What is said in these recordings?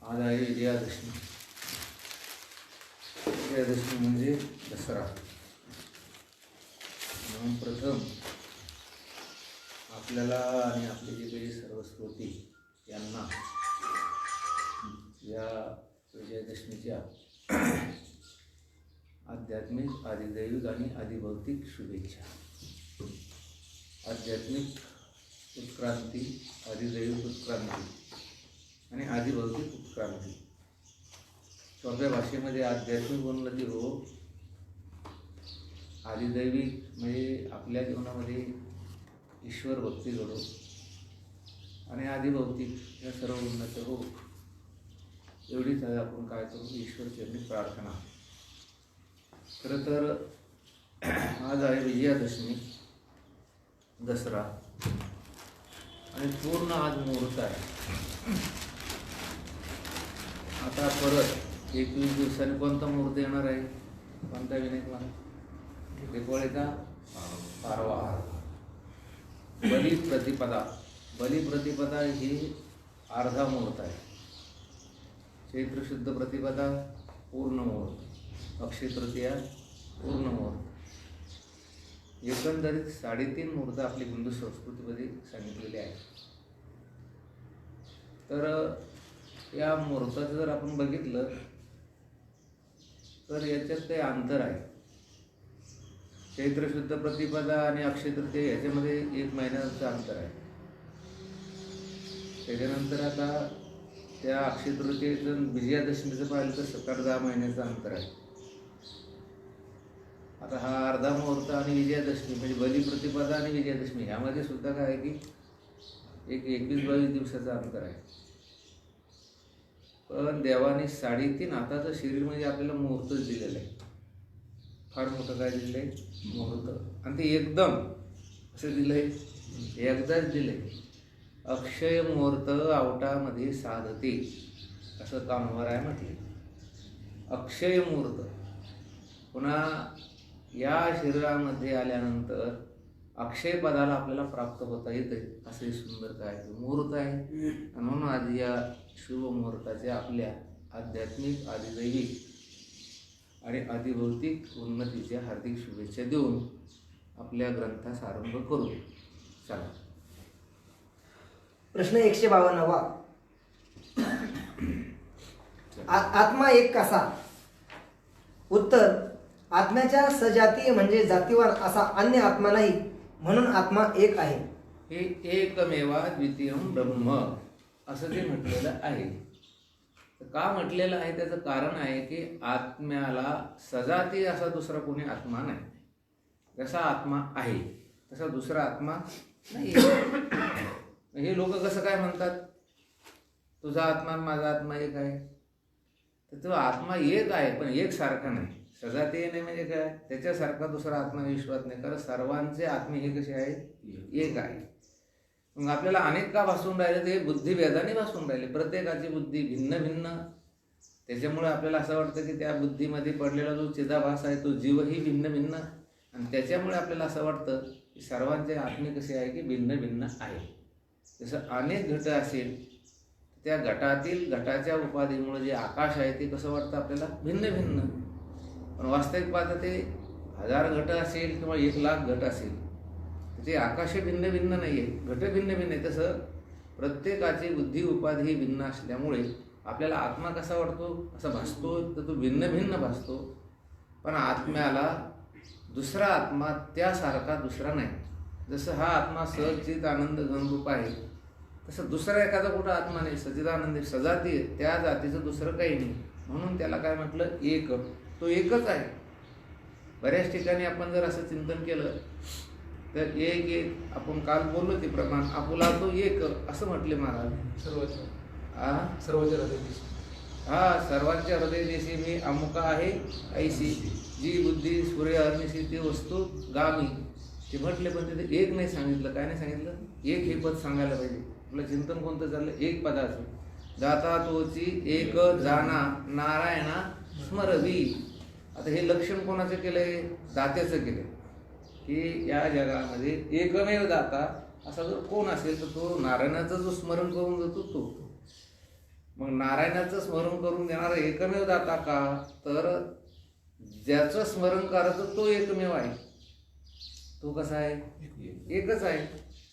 आज आहे विजयादशमी. विजयादशमी म्हणजे दसरा. म्हणून प्रथम आपल्याला आणि आपले जे काही सर्व श्रोती यांना या विजयादशमीच्या आध्यात्मिक, आदिदैविक आणि आदिभौतिक शुभेच्छा. आध्यात्मिक उत्क्रांती, आदिदैविक उत्क्रांती आणि आदिभौतिक उत्क्रांती. सोप्या भाषेमध्ये आध्यात्मिक उन्नती हो, आदिदैविक म्हणजे आपल्या जीवनामध्ये ईश्वर भक्ती घडो आणि आदिभौतिक या सर्व उन्नत हो, एवढीच आहे. आपण काय करू, ईश्वर चरणी प्रार्थना. खरं तर आज आहे विजयादशमी, दसरा, आणि पूर्ण आज मुहूर्त आहे. आता परत 21 दिवसांनी कोणता मुहूर्त येणार आहे? कोणता विनायक मला? दीपावलीचा पारवा. बलिप्रतिपदा. बलिप्रतिपदा ही अर्धा मुहूर्त आहे. चैत्र शुद्ध प्रतिपदा पूर्ण मुहूर्त, अक्षय तृतीया पूर्ण मुहूर्त. एकंदरीत 3.5 मुहूर्त आपली हिंदू संस्कृतीमध्ये सांगितलेले आहे. तर या मुहूर्ताचं जर आपण बघितलं तर याच्यात काही अंतर आहे. चैत्र शुद्ध प्रतिपदा आणि अक्षय तृतीया याच्यामध्ये 1 महिन्याचं अंतर आहे. त्याच्यानंतर आता त्या अक्षय तृतीयेचं विजयादशमीचं पाहिलं तर 7-10 महिन्याचं अंतर आहे. आता हा अर्धा मुहूर्त आणि विजयादशमी म्हणजे बलिप्रतिपदा आणि विजयादशमी यामध्ये सुद्धा काय आहे की एक 21-22 दिवसाचं अंतर आहे. पण देवाने 3.5 हाताचं शरीर म्हणजे आपल्याला मुहूर्तच दिलेलं आहे. फार मोठं काय दिलं आहे? मुहूर्त. आणि ते एकदम असं दिलं आहे, एकदाच दिलं आहे. अक्षय मुहूर्त आवटामध्ये साधते असं कामवाराय म्हटले. अक्षय मुहूर्त पुन्हा या शरीरामध्ये आल्यानंतर अक्षय पदाला आपल्याला प्राप्त होता येते. असे सुंदर काय मुहूर्त आहे. आणि म्हणून आज या शुभ मुहूर्ताच्या आपल्या आध्यात्मिक, आदिदैविक आणि आदिभौतिक उन्नतीच्या हार्दिक शुभेच्छा देऊन आपल्या ग्रंथास आरंभ करू. चला. प्रश्न 152वा. आत्मा एक कसा? उत्तर: आत्म्याच्या सजातीय म्हणजे जातीवान असा अन्य आत्मा नाही, म्हणून आत्मा एक आहे. हे एकमेवा द्वितीयम ब्रह्म असं ते म्हटलेलं आहे. का म्हटलेलं आहे त्याचं कारण आहे की आत्म्याला सजातीय असा दुसरा कोणी आत्मा नाही. जसा आत्मा आहे तसा दुसरा आत्मा नाही. हे लोक कसं काय म्हणतात, तुझा आत्मा माझा आत्मा एक आहे. तर तो आत्मा एक आहे पण एक सारखा नाही. सजातीय नाही म्हणजे काय, त्याच्यासारखा दुसरा आत्मा विश्वात नाही. कारण सर्वांचे आत्मे हे कसे आहेत? एक आहे. मग आपल्याला अनेक का भासून राहिले? ते बुद्धिभेदाने भासून राहिले. प्रत्येकाची बुद्धी भिन्न भिन्न. त्याच्यामुळे आपल्याला असं वाटतं की त्या बुद्धीमध्ये पडलेला जो चिदाभास आहे तो जीवही भिन्न भिन्न. आणि त्याच्यामुळे आपल्याला असं वाटतं की सर्वांचे आत्मे कसे आहे की भिन्न भिन्न आहे. जसं अनेक घट असेल, त्या घटातील घटाच्या उपाधीमुळे जे आकाश आहे ते कसं वाटतं आपल्याला? भिन्न भिन्न. पण वास्तविक पाहता ते 1000 घट असेल किंवा 1,00,000 घट असेल, ते आकाश भिन्न भिन्न नाही आहे, घट भिन्न भिन्न आहे. तसं प्रत्येकाची बुद्धी उपाधी भिन्न असल्यामुळे आपल्याला आत्मा कसा वाटतो? असा भासतो तर तो भिन्न भिन्न भासतो. पण आत्म्याला दुसरा आत्मा त्यासारखा दुसरा नाही. जसं हा आत्मा सच्चित आनंद घनरूप आहे, तसं दुसरा एखादा कुठं आत्मा नाही. सच्चिदानंद सजातीय, त्या जातीचं दुसरं काही नाही. म्हणून त्याला काय म्हटलं? एक. तो एकच आहे. बऱ्याच ठिकाणी आपण जर असं चिंतन केलं तर एक आपण काल बोललो ते प्रमाण आपुला तो एक असं म्हटले महाराज. सर्वांच्या हृदय देशी मी अमुका आहे ऐशी, जी बुद्धी सूर्य अग्निशी ती वस्तू गामी. ते म्हटले पण तिथे एक नाही सांगितलं. काय नाही सांगितलं? एक हे पद सांगायला पाहिजे. आपलं चिंतन कोणतं चाललं? एक पदाचं. जाता तोची एक जाना नारायणा स्मरवी. आता हे लक्षण कोणाचं केलंय? दात्याचं केलंय. की या जगामध्ये एकमेव दाता असा जर कोण असेल तर तो नारायणाचं जो स्मरण करून जातो तो. मग नारायणाचं स्मरण करून देणारा एकमेव दाता का? तर ज्याचं स्मरण करायचं तो एकमेव आहे. तो कसा आहे? एकच आहे.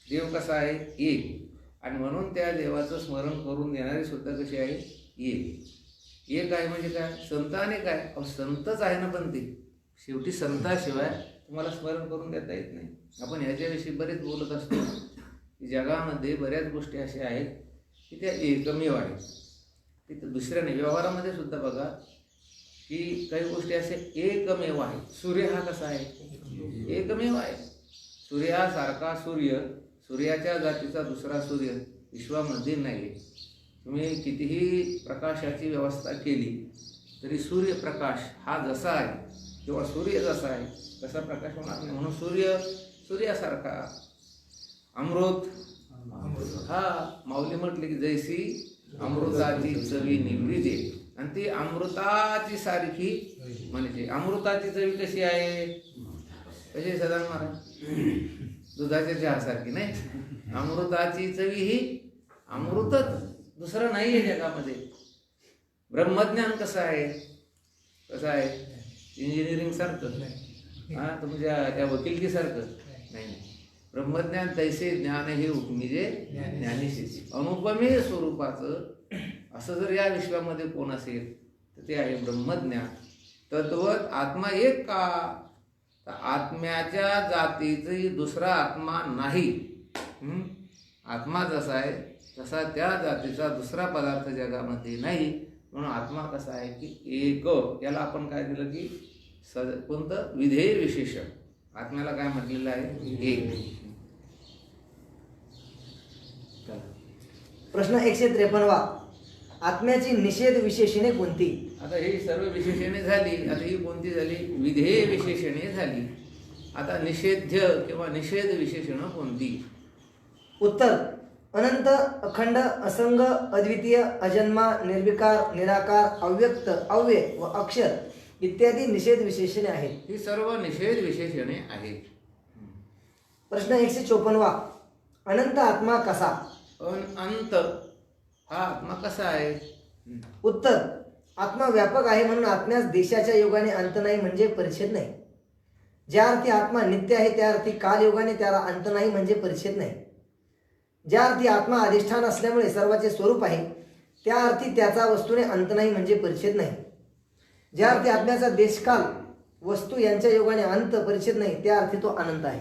देव कसा आहे? एक. आणि म्हणून त्या देवाचं स्मरण करून देणारी सुद्धा कशी आहे? एक. एक आहे म्हणजे काय? संत अनेक आहे. अहो संतच आहे ना, पण ते शेवटी संताशिवाय तुम्हाला स्मरण करून देता येत नाही. आपण ह्याच्याविषयी बरेच बोलत असतो की जगामध्ये बऱ्याच गोष्टी अशा आहेत की त्या एकमेव आहेत. तिथं दुसऱ्या नाही. व्यवहारामध्ये सुद्धा बघा की काही गोष्टी अशा एकमेव आहेत. सूर्य हा कसा आहे? एकमेव आहे. सूर्यासारखा सूर्याच्या जातीचा दुसरा सूर्य विश्वामध्ये नाही. तुम्ही कितीही प्रकाशाची व्यवस्था केली तरी सूर्यप्रकाश हा जसा आहे किंवा सूर्य जसा आहे तसा प्रकाश होणार नाही. म्हणून सूर्यासारखा. अमृत हा माऊली म्हटले की जैसी अमृताची चवी निवडीजे, आणि ती अमृताची सारखी म्हणजे अमृताची चवी कशी आहे? कशी सदा महाराज? दुधाच्या चहासारखी नाही. अमृताची चवी ही अमृतच, दुसरं नाही आहे जगामध्ये. ब्रह्मज्ञान कसं आहे? कसं आहे? इंजिनिअरिंग सारखं, हा तुमच्या त्या वकिलकीसारखं नाही. ब्रह्मज्ञान तैसे ज्ञान हे उपमिजे ज्ञानीशी. अनुपमेय स्वरूपाचं असं जर या विश्वामध्ये कोण असेल तर ते आहे ब्रह्मज्ञान. तद्वत आत्मा एक का? तर आत्म्याच्या जातीची दुसरा आत्मा नाही. आत्मा जसा आहे तसा त्या जातीचा दुसरा पदार्थ जगामध्ये नाही. म्हणून आत्मा कसा आहे की एक. याला आपण काय दिलं की कोणतं? विधेय विशेषण. आत्म्याला काय म्हटलेलं आहे? एक. प्रश्न 153. आत्म्याची निषेध विशेषणे कोणती? आता ही सर्व विशेषणे झाली. आता ही कोणती झाली? विधेय विशेषणे झाली. आता निषेध्य किंवा निषेध विशेषणं कोणती? उत्तर: अनंत, अखंड, असंग, अद्वितीय, अजन्मा, निर्विकार, निराकार, अव्यक्त, अव्यय व अक्षर इत्यादी निषेध विशेषणे आहेत. ही सर्व निषेध विशेषणे आहेत. प्रश्न 154. अनंत आत्मा कसा? अनंत हा आत्मा कसा आहे? उत्तर: आत्मा व्यापक आहे म्हणून आत्म्यास देशाच्या योगाने अंत नाही म्हणजे परिच्छेद नाही. ज्या अर्थी आत्मा नित्य आहे त्या अर्थी कालयोगाने त्याला अंत नाही म्हणजे परिच्छेद नाही. ज्या अर्थी आत्मा अधिष्ठान असल्यामुळे सर्वाचे स्वरूप आहे त्या अर्थी त्याचा वस्तूने अंत नाही म्हणजे परिच्छेद नाही. ज्या अर्थी आत्म्याचा देशकाल वस्तू यांच्या योगाने अंत परिच्छेद नाही त्या अर्थी तो अनंत आहे.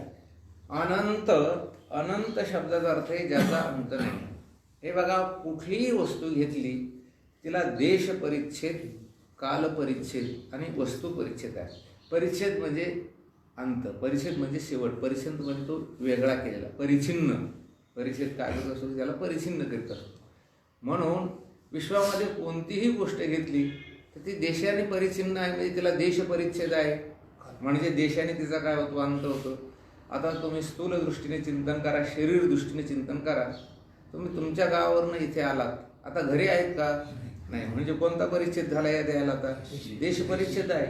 अनंत शब्दाचा अर्थ आहे ज्याचा अंत नाही. हे बघा, कुठलीही वस्तू घेतली तिला देश परिच्छेद, काल परिच्छेद आणि वस्तू परिच्छेद आहे. परिच्छेद म्हणजे अंत, परिच्छेद म्हणजे शेवट, परिच्छेद म्हणजे तो वेगळा केलेला. परिच्छिन्न परिच्छेद काय करत असतो त्याला परिच्छिन्न करीत असतो. म्हणून विश्वामध्ये कोणतीही गोष्ट घेतली तर ती देशाने परिच्छिन्न आहे म्हणजे तिला देश परिच्छेद आहे. म्हणजे देशाने तिचा काय होतो? अंत होतो. आता तुम्ही स्थूल दृष्टीने चिंतन करा, शरीर दृष्टीने चिंतन करा. तुम्ही तुमच्या गावावरनं इथे आलात, आता घरी आहेत का? नाही. म्हणजे कोणता परिच्छेद झाला या द्यायला? आता देश परिच्छेद आहे.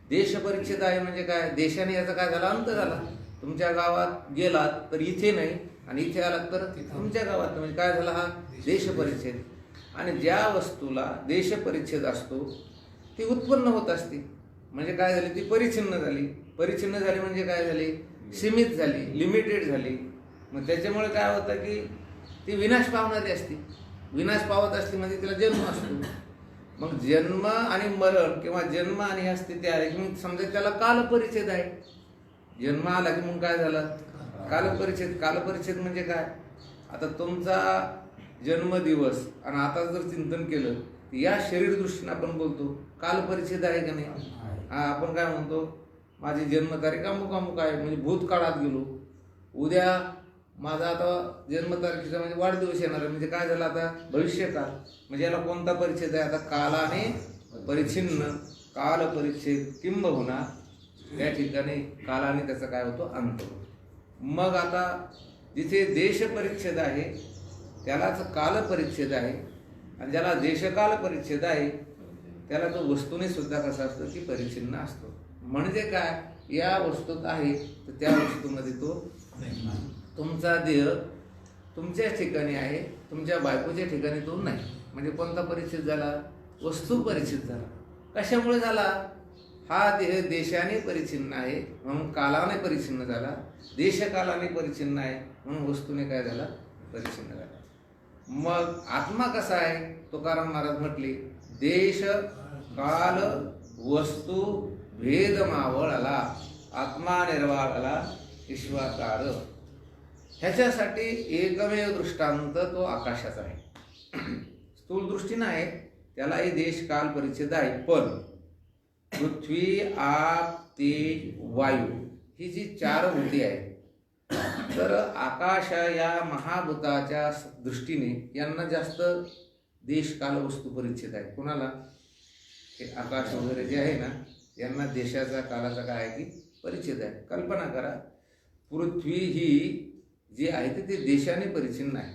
देश परिच्छेद आहे म्हणजे काय? देशाने याचा काय झाला? अंत झाला. तुमच्या गावात गेलात तर इथे नाही आणि इथे आलात तर तुमच्या गावात, म्हणजे काय झाला? हा देश परिच्छेद. आणि ज्या वस्तूला देश परिच्छेद असतो ती उत्पन्न होत असते म्हणजे काय झाली? ती परिच्छिन्न झाली. परिच्छिन्न झाली म्हणजे काय झाली? सीमित झाली, लिमिटेड झाली. मग त्याच्यामुळे काय होतं की ती विनाश पावणारी असते. विनाश पावत असते म्हणजे तिला जन्म असतो. मग जन्म आणि मरण किंवा जन्म आणि ह्या स्थिती आली की मग समजा त्याला कालपरिच्छेद आहे. जन्म आला की मग काय झालं? कालपरिच्छेद. कालपरिच्छेद म्हणजे काय? आता तुमचा जन्मदिवस आणि आता जर चिंतन केलं या शरीर दृष्टीने आपण बोलतो कालपरिच्छेद आहे का नाही? आपण काय म्हणतो? माझी जन्मतारीख अमुक अमुक आहे म्हणजे भूतकाळात गेलो. उद्या माझा आता जन्मतारखेचा म्हणजे वाढदिवस येणार आहे म्हणजे काय झालं? आता भविष्यकाळ. म्हणजे याला कोणता परिच्छेद आहे? आता कालाने परिच्छिन्न, काल परिच्छेद किंबहुना या ठिकाणी कालाने त्याचा काय होतो? अंत होतो. मग आता जिथे देश परिच्छेद आहे त्यालाच काल परिच्छेद आहे आणि ज्याला देशकाल परिच्छेद आहे त्याला तो वस्तूने सुद्धा कसा असतो की परिच्छिन्न असतो. म्हणजे काय? या वस्तूत आहे तर त्या वस्तूमध्ये तो तुमचा देह तुमच्याच ठिकाणी आहे, तुमच्या बायकोच्या ठिकाणी तो नाही. म्हणजे कोणता परिच्छेद झाला? वस्तू परिच्छेद झाला. कशामुळे झाला? हा देह देशाने परिच्छिन्न आहे म्हणून कालाने परिच्छिन्न झाला. देशकालाने परिच्छिन्न आहे म्हणून वस्तूने काय झाला? परिच्छिन्न झाला. मग आत्मा कसा आहे? तुकाराम महाराज म्हटले, देश काल वस्तू भेद मावळला, आत्मा निर्वाळला ईश्वाकार. ह्याच्यासाठी एकमेव दृष्टांत तो आकाशाचा आहे. स्थूल दृष्टीनं आहे, त्यालाही देश काल परिच्छेद आहे. पण पृथ्वी, आप, तेज, वायू ही जी चार भूते आहेत, तर आकाश या महाभूताच्या दृष्टीने यांना जास्त देश काल वस्तू परिच्छेद आहे. कोणाला? हे आकाश वगैरे जे आहे ना, यांना देशाचा कालाचा काय आहे की परिच्छेद आहे. कल्पना करा, पृथ्वी ही जी आहे ते देशाने परिच्छिन्न आहे.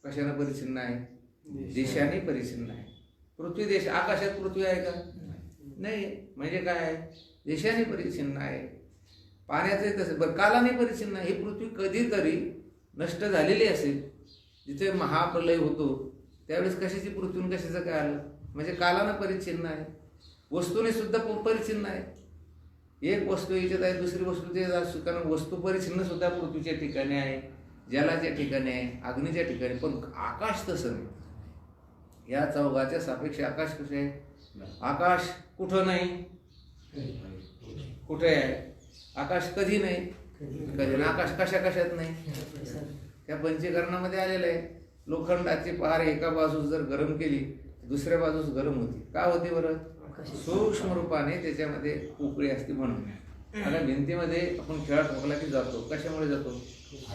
कशाने परिच्छिन्न आहे? देशाने परिच्छिन्न आहे. पृथ्वी देश, आकाशात पृथ्वी आहे का? नाही. म्हणजे काय आहे? देशाने परिच्छिन्न आहे. पाण्याचे तसं. बरं, कालाने परिच्छिन्न आहे. ही पृथ्वी कधीतरी नष्ट झालेली असेल, जिथे महाप्रलय होतो त्यावेळेस कशाची पृथ्वी कशाचं काय आलं? म्हणजे कालानं परिच्छिन्न आहे. वस्तूने सुद्धा परिच्छिन्न आहे. एक वस्तू याच्यात आहे, दुसरी वस्तू ते, कारण वस्तू परिच्छिन्न सुद्धा पृथ्वीच्या ठिकाणी आहे, जलाच्या ठिकाणी आहे, अग्नीच्या ठिकाणी. पण आकाश तसं नाही. या चौघाच्या सापेक्ष आकाश कसे आहे? आकाश कुठं नाही, कुठे आहे? आकाश कधी नाही, कधी नाही. आकाश कशा कशात नाही? त्या पंचीकरणामध्ये आलेलं आहे. लोखंडाची पहार एका बाजूस जर गरम केली, दुसऱ्या बाजूस गरम होती. का होती बरं? सूक्ष्म रूपाने त्याच्यामध्ये उकळी असते म्हणून. आता भिंतीमध्ये आपण खेळा ठोकला की जातो. कशामुळे जातो?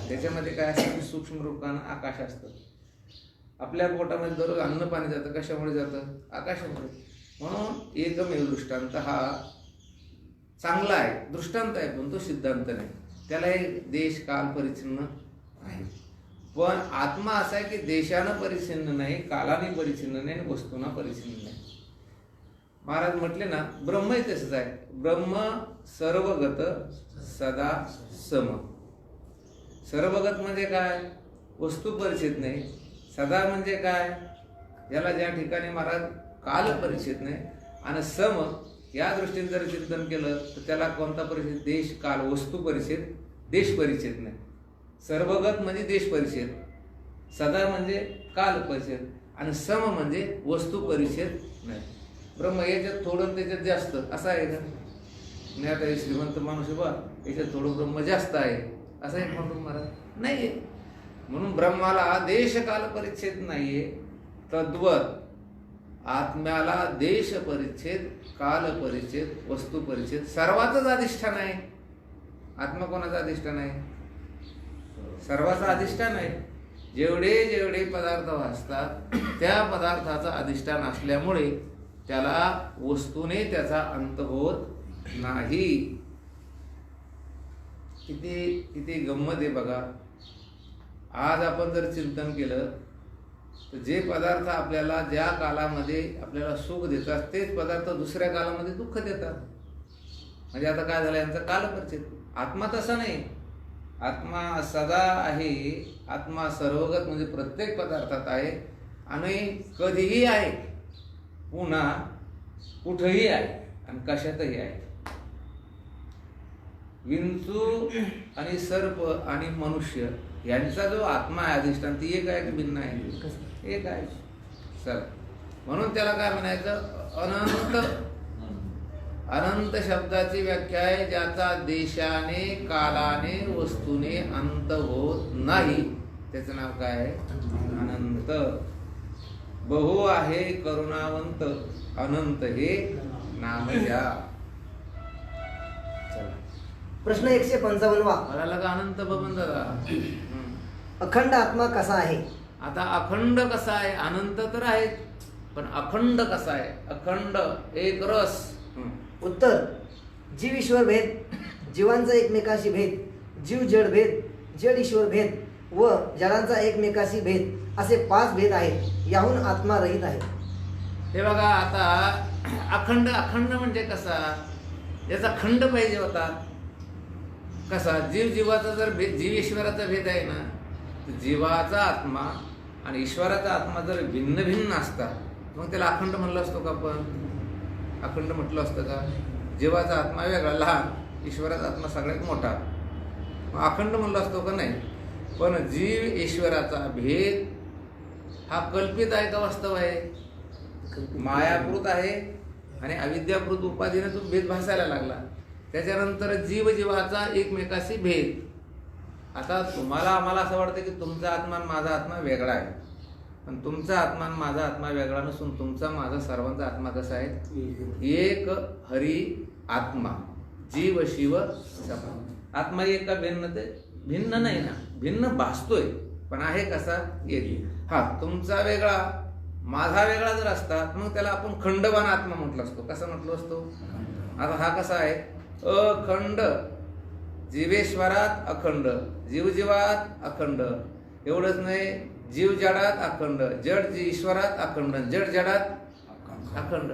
त्याच्यामध्ये काय असतं की सूक्ष्म रूपानं आकाश असतं. आपल्या पोटामध्ये दररोज अन्न पाणी जातं. कशामुळे जातं? आकाशामुळे. म्हणून एकमेव दृष्टांत हा चांगला आहे, दृष्टांत आहे, पण तो सिद्धांत नाही. त्यालाही देश काल परिच्छिन्न आहे. पण आत्मा असा आहे की देशानं परिच्छिन्न नाही, कालाने परिच्छिन्न नाही, वस्तूना परिच्छिन्न नाही. महाराज म्हटले ना, ब्रह्मही तसंच आहे. ब्रह्म सर्वगत सदा सम. सर्वगत म्हणजे काय? वस्तू परिच्छेद नाही. सदा म्हणजे काय? याला ज्या ठिकाणी महाराज काल परिच्छेद नाही. आणि सम या दृष्टीने जर चिंतन केलं तर त्याला कोणता परिच्छेद? देश काल वस्तू परिच्छेद, देश परिच्छेद नाही. सर्वगत म्हणजे देश परिच्छेद, सदा म्हणजे काल परिच्छेद, आणि सम म्हणजे वस्तू परिच्छेद नाही. ब्रह्म याच्यात थोडं त्याच्यात जास्त असं आहे का? नाही. आता हे श्रीमंत माणूस आहे बा, याच्यात थोडं ब्रह्म जास्त आहे असं एक म्हणून महाराज नाही. म्हणून ब्रह्माला देश काल परिच्छेद नाहीये. तद्वत आत्म्याला देश परिच्छेद, काल परिच्छेद, वस्तू परिच्छेद सर्वाचंच अधिष्ठान आहे. आत्मा कोणाचा अधिष्ठान आहे? सर्वाचा अधिष्ठान आहे. जेवढे जेवढे पदार्थ भासतात त्या पदार्थाचा अधिष्ठान असल्यामुळे त्याला वस्तूने त्याचा अंत होत नाही. किती किती गंमत आहे बघा. आज आपण जर चिंतन केलं तर जे पदार्थ आपल्याला ज्या कालामध्ये आपल्याला सुख देतात तेच पदार्थ दुसऱ्या कालामध्ये दुःख देतात. म्हणजे आता काय झालं, यांचा काल परिच्छेद. आत्मा तसा नाही. आत्मा सदा आहे. आत्मा सर्वगत म्हणजे प्रत्येक पदार्थात आहे आणि कधीही आहे, पुन्हा कुठंही आहे आणि कशातही आहे. विंचू आणि सर्प आणि मनुष्य यांचा जो आत्मा आहे अधिष्ठान, ती एक आहे की भिन्न आहे? एक आहे. सर म्हणून त्याला काय म्हणायचं? अनंत. अनंत शब्दाची व्याख्या आहे ज्याचा देशाने, कालाने, वस्तूने अंत होत नाही. त्याचं नाव काय आहे? अनंत. बहु आहे करुणावंत, अनंत हे नाम घ्या. प्रश्न 155. मला का अनंत बबन दादा? अखंड आत्मा कसा आहे? आता अखंड कसा आहे? अनंत तर आहे, पण अखंड कसा आहे? अखंड एक रस. उत्तर: जीव ईश्वर भेद, जीवांचा एकमेकाशी भेद, जीव जड भेद, जड ईश्वर भेद व जडांचा एकमेकाशी भेद असे 5 भेद आहेत. याहून आत्मा रहित आहे. हे बघा, आता अखंड. अखंड म्हणजे कसा? याचा खंड पाहिजे होता. कसा? जीव जीवाचा जर भेद, जीव ईश्वराचा भेद आहे ना, तर जीवाचा आत्मा आणि ईश्वराचा आत्मा जर भिन्न भिन्न असता मग त्याला अखंड म्हणलं असतो का आपण? अखंड म्हटलं असतं का? जीवाचा आत्मा वेगळा लहान, ईश्वराचा आत्मा सगळ्यात मोठा, मग अखंड म्हणलं असतो का? नाही. पण जीव ईश्वराचा भेद हा कल्पित आहे का वास्तव आहे? मायाकृत आहे आणि अविद्याकृत उपाधीने तो भेद भासायला लागला. त्याच्यानंतर जीव जीवाचा एकमेकाशी भेद. आता तुम्हाला आम्हाला असं वाटतं की तुमचा आत्मा आणि माझा आत्मा वेगळा आहे, पण तुमचा आत्मा आणि माझा आत्मा वेगळा नसून तुमचा माझा सर्वांचा आत्मा कसा आहे? एक हरी आत्मा, जीव शिव समान. आत्मा एक का भिन्न? ते भिन्न नाही ना, भिन्न भासतोय पण आहे कसा? एक. हा तुमचा वेगळा माझा वेगळा जर असतात मग त्याला आपण खंडवान आत्मा म्हटलं असतो. कसा म्हटलो असतो? आता हा कसा आहे? अखंड. जीवेश्वरात अखंड, जीवजीवात अखंड. एवढंच नाही, जीव जडात अखंड, जड ईश्वरात अखंड, जड जडात अखंड.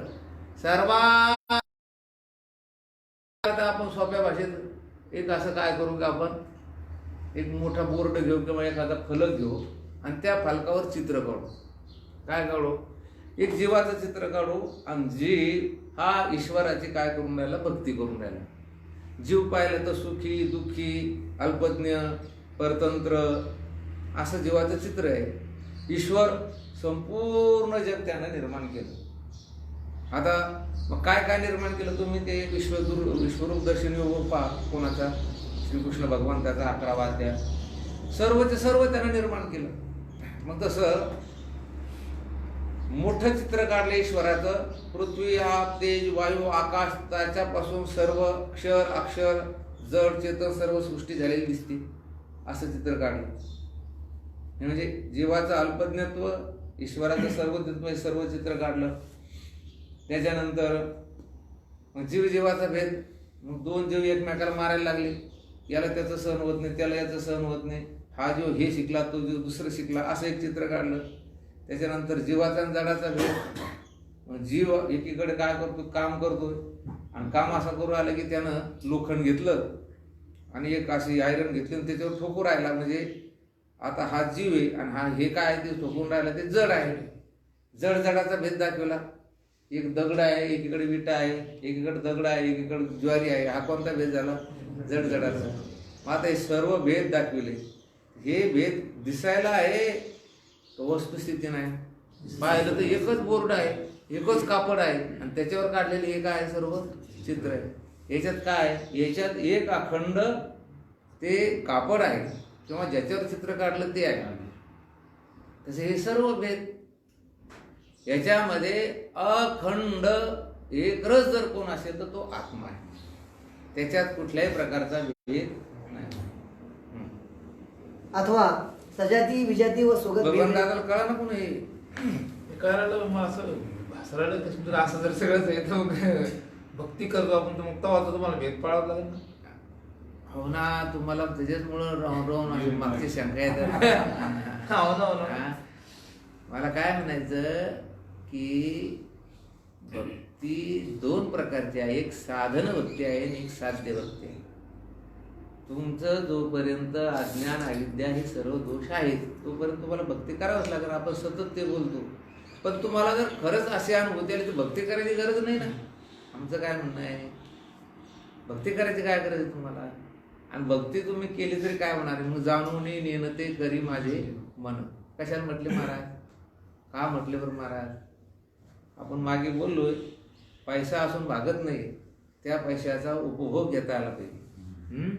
सर्वात आपण सोप्या भाषेत एक असं काय करू की आपण एक मोठा बोर्ड घेऊ किंवा एखादा फलक घेऊ आणि त्या फलकावर चित्र काढू. काय काढू? एक जीवाचं चित्र काढू आणि जीव हा ईश्वराची काय करून राहिला? भक्ती करून राहिला. जीव पाहिलं तर सुखी, दुःखी, अल्पज्ञ, परतंत्र असं जीवाचं चित्र आहे. ईश्वर संपूर्ण जग त्यानं निर्माण केलं. आता मग काय काय निर्माण केलं? तुम्ही ते विश्वरूप दर्शन योग पहा कोणाचा? श्रीकृष्ण भगवंताचा 11वा अध्याय. सर्वचे सर्व त्यानं निर्माण केलं. मग तसं मोठं चित्र काढलं ईश्वराचं. पृथ्वी, आप, तेज, वायू, आकाश त्याच्यापासून सर्व क्षर अक्षर जड चेतन सर्व सृष्टी झालेली दिसते. असं चित्र काढलं. हे म्हणजे जीवाचं अल्पज्ञत्व, ईश्वराचं सर्वज्ञत्व हे सर्व चित्र काढलं. त्याच्यानंतर मग जीव जीवाचा भेद. मग दोन जीव एकमेकाला मारायला लागले. याला त्याचं सहन होत नाही, त्याला याचं सहन होत नाही. हा जीव हे शिकला, तो जीव दुसरं शिकला, असं एक चित्र काढलं. त्याच्यानंतर जीवाचा आणि जडाचा भेद. मग जीव एकीकडे काय करतो? काम करतोय आणि काम असं करू राहिलं की त्यानं लोखंड घेतलं आणि एक अशी आयरन घेतली आणि त्याच्यावर ठोकू राहिला. म्हणजे आता हा जीव आहे आणि हा हे काय ते ठोकून राहिला ते जड आहे. जड जडाचा भेद दाखवला. एक दगड आहे, एकीकडे विटा आहे, एकीकडे दगड आहे, एकीकडे ज्वारी आहे. हा कोणता भेद झाला? जड जडाचा. मग आता हे सर्व भेद दाखविले. हे भेद दिसायला आहे तो वस्तुस्थिती नाही. पाहिलं तर एकच बोर्ड आहे, एकच कापड आहे आणि त्याच्यावर काढलेले एक आहे सर्व चित्र आहे. याच्यात काय? याच्यात एक अखंड ते कापड आहे किंवा ज्याच्यावर चित्र काढलं ते आहे. तसे हे सर्व भेद. याच्यामध्ये अखंड एकरस जर कोण असेल तर तो आत्मा आहे. त्याच्यात कुठल्याही प्रकारचा भेद नाही. अथवा सजाती विजाती व सोगत भगवंताला कळा ना कोण हे करायला मग असं भासरायला कसं जर असं जर सगळंच येतं मग भक्ती करतो आपण तर मग तेव्हा तुम्हाला भेद पाळावं लागेल ना. हो ना, तुम्हाला त्याच्याचमुळं राहून राहून अशी मागची शंका येतात. हो ना. मला काय म्हणायचं की भक्ती दोन प्रकारची आहे. एक साधन भक्ती आहे आणि एक साध्य भक्ती आहे. तुमचं जोपर्यंत अज्ञान अविद्या हे सर्व दोष आहेत तोपर्यंत तुम्हाला भक्ती करावंच लागेल. आपण सतत ते बोलतो. पण तुम्हाला जर खरंच अशी अनुभूती आली तर भक्ती करायची गरज नाही ना. आमचं काय म्हणणं आहे, भक्ती करायची काय गरज आहे तुम्हाला? आणि भक्ती तुम्ही केली तरी काय होणार आहे? मग जाणून नेणं ते करी माझे मन. कशाला म्हटले महाराज? का म्हटले बरं महाराज? आपण मागे बोललोय पैसा असून भागत नाही, त्या पैशाचा उपभोग घेता आला पाहिजे.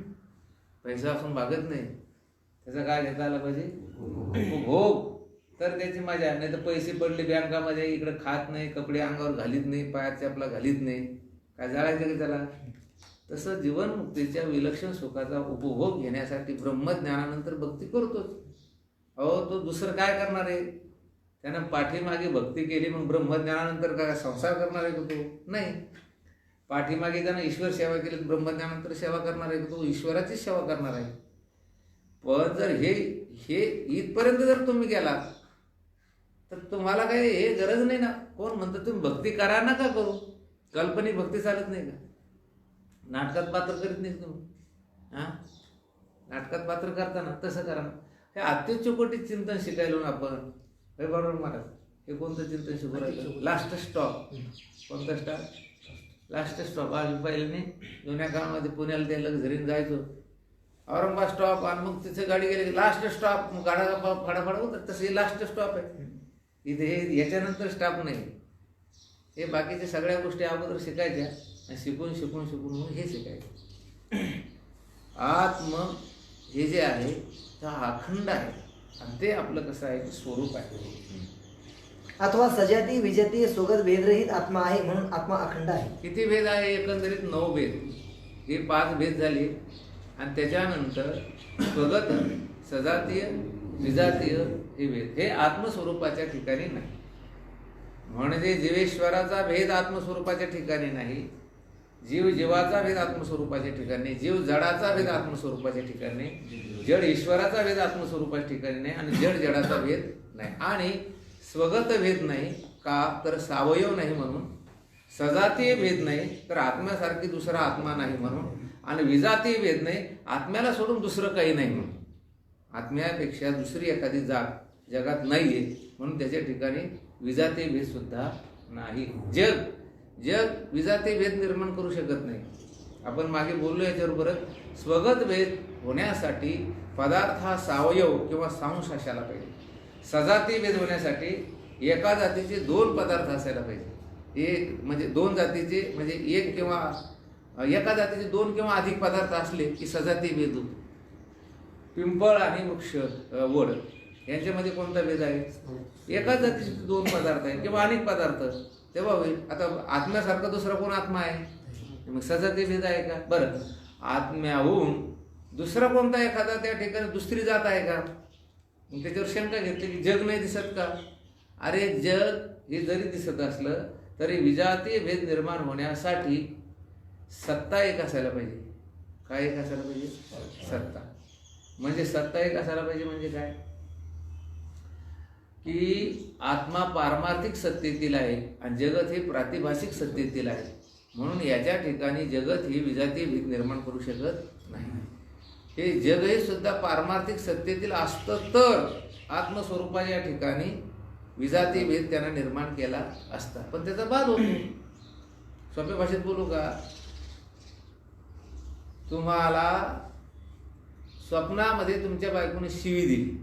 पैसा असून भागत नाही, त्याचा काय घेता आला पाहिजे? उपभोग. तर त्याची मजा. नाही तर पैसे पडले बँकामध्ये, इकडे खात नाही, कपडे अंगावर घालीत नाही, पायात चपला घालीत नाही, काय जाळायचं की त्याला? तसं जीवनमुक्तीच्या विलक्षण सुखाचा उपभोग घेण्यासाठी ब्रह्मज्ञानानंतर भक्ती करतोच. अहो तो दुसरं काय करणार आहे? त्यानं पाठीमागे भक्ती केली मग ब्रह्मज्ञानानंतर काय संसार करणार आहे का तो? नाही. पाठीमागे त्यानं ईश्वर सेवा केली, ब्रह्मज्ञानानंतर सेवा करणार आहे का तो? ईश्वराचीच सेवा करणार आहे. पण जर हे इथपर्यंत जर तुम्ही गेला तर तुम्हाला काही हे गरज नाही ना. कोण म्हणतं तुम्ही भक्ती करा ना का करू? कल्पनिक भक्ती चालत नाही का? नाटकात पात्र करीत नाही तुम्ही? नाटकात पात्र करताना तसं करा ना. हे अत्युच्च कोटीत चिंतन शिकायलो ना आपण. हे बरोबर महाराज. हे कोणतं चिंतन शिकू राहिलं? Last stop. कोणता स्टॉप? Last stop. आम्ही पहिल्याने जुन्या काळामध्ये पुण्याला ते लक्झरीने जायचो. औरंगाबाद स्टॉप आणि मग तिथे गाडी गेली लास्ट स्टॉप, मग गाडा फाडाफाडा होतात. तसे लास्ट स्टॉप आहे इथे. याच्यानंतर स्टॉप नाही. हे बाकीच्या सगळ्या गोष्टी अगोदर शिकायच्या आणि शिकून शिकून शिकून मग हे शिकायचं. आत्म हे जे आहे ते अखंड आहे आणि ते आपलं कसं आहे स्वरूप आहे. अथवा सजाती विजती स्वगत भेदरहित आत्मा आहे म्हणून आत्मा अखंड आहे. किती भेद आहे? एकंदरीत 9 भेद. हे 5 भेद झाले आणि त्याच्यानंतर स्वगत, सजातीय, विजातीय हे भेद हे आत्मस्वरूपाच्या ठिकाणी नाही. म्हणजे जीवेश्वराचा भेद आत्मस्वरूपाच्या ठिकाणी नाही, जीव जीवाचा भेद आत्मस्वरूपाच्या ठिकाणी, जीव जडाचा भेद आत्मस्वरूपाच्या ठिकाणी, जड ईश्वराचा भेद आत्मस्वरूपाच्या ठिकाणी नाही आणि जड जडाचा भेद नाही. आणि स्वगत भेद नाही का तर सावयव नाही म्हणून, सजातीय भेद नाही तर आत्म्यासारखी दुसरा आत्मा नाही म्हणून, आणि विजातीय भेद नाही आत्म्याला सोडून दुसरं काही नाही म्हणून. आत्म्यापेक्षा दुसरी एखादी जात जगात नाहीये म्हणून त्याच्या ठिकाणी विजातीय भेद सुद्धा नाही. जग विजातीय भेद निर्माण करू शकत नाही. आपण मागे बोललो याच्याबरोबरच. स्वगत भेद होण्यासाठी पदार्थ हा सावयव किंवा सांश असायला पाहिजे. सजातीय भेद होण्यासाठी एका जातीचे 2 पदार्थ असायला पाहिजे. एक म्हणजे 2 जातीचे म्हणजे एक किंवा एका जातीचे 2 किंवा अधिक पदार्थ असले की सजातीय भेद होतो. पिंपळ आणि वृक्ष वड यांच्यामध्ये कोणता भेद आहे? एकाच जातीचे 2 पदार्थ आहे किंवा अनेक पदार्थ, तेव्हा होईल. आता आत्म्यासारखा दुसरा कोण आत्मा आहे? मग सजातीय भेद आहे का? बरं, आत्म्याहून दुसरा कोणता एखादा त्या ठिकाणी दुसरी जात आहे का? मग त्याच्यावर शंका घेतली की जग नाही दिसत का? अरे जग हे जरी दिसत असलं तरी विजातीय भेद निर्माण होण्यासाठी सत्ता एक असायला पाहिजे. काय एक असायला पाहिजे? सत्ता. म्हणजे सत्ता एक असायला पाहिजे म्हणजे काय की आत्मा पारमार्थिक सत्तेतील आहे आणि जगत हे प्रातिभाषिक सत्तेतील आहे. म्हणून याच्या ठिकाणी जगत ही विजातीय भेद निर्माण करू शकत नाही. हे जग हे सुद्धा पारमार्थिक सत्तेतील असतं तर आत्मस्वरूपाच्या ठिकाणी विजातीय भेद त्यांना निर्माण केला असता, पण त्याचा बाद होतो. सोप्या भाषेत बोलू का? तुम्हाला स्वप्नामध्ये तुमच्या बायकोने शिवी दिली.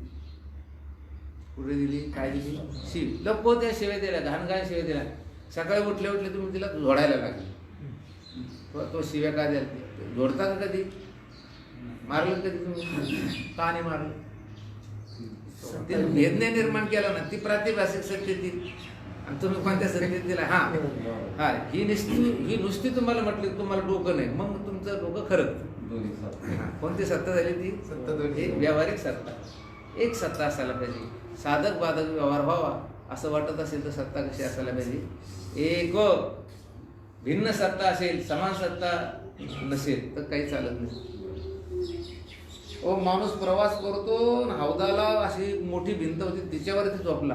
कुठे दिली? काय दिली? शिवी. लपवत्या शिव्या दिल्या, घाणघाण शिव्या दिल्या. सकाळी उठले तुम्ही तिला झोडायला लागले. तो शिव्या काय द्याल? झोडता का कधी? मारलं कधी तुम्ही? का नाही मारलं? ते भेदने निर्माण केला ना, ती प्रातिभाषिक सत्तेतील आणि तुम्ही कोणत्या सत्तेत दिला? हा ही नुसती तुम्हाला म्हटली तुम्हाला डोकं नाही, मग तुमचं डोकं खरं. कोणती सत्ता झाली ती? सत्ता व्यावहारिक सत्ता. एक सत्ता असायला पाहिजे. साधक बाधक व्यवहार व्हावा असं वाटत असेल तर सत्ता कशी असायला पाहिजे? एक. भिन्न सत्ता असेल, समान सत्ता नसेल तर काही चालत नाही. माणूस प्रवास करतो, हौदाला अशी मोठी भिंत होती तिच्यावरती झोपला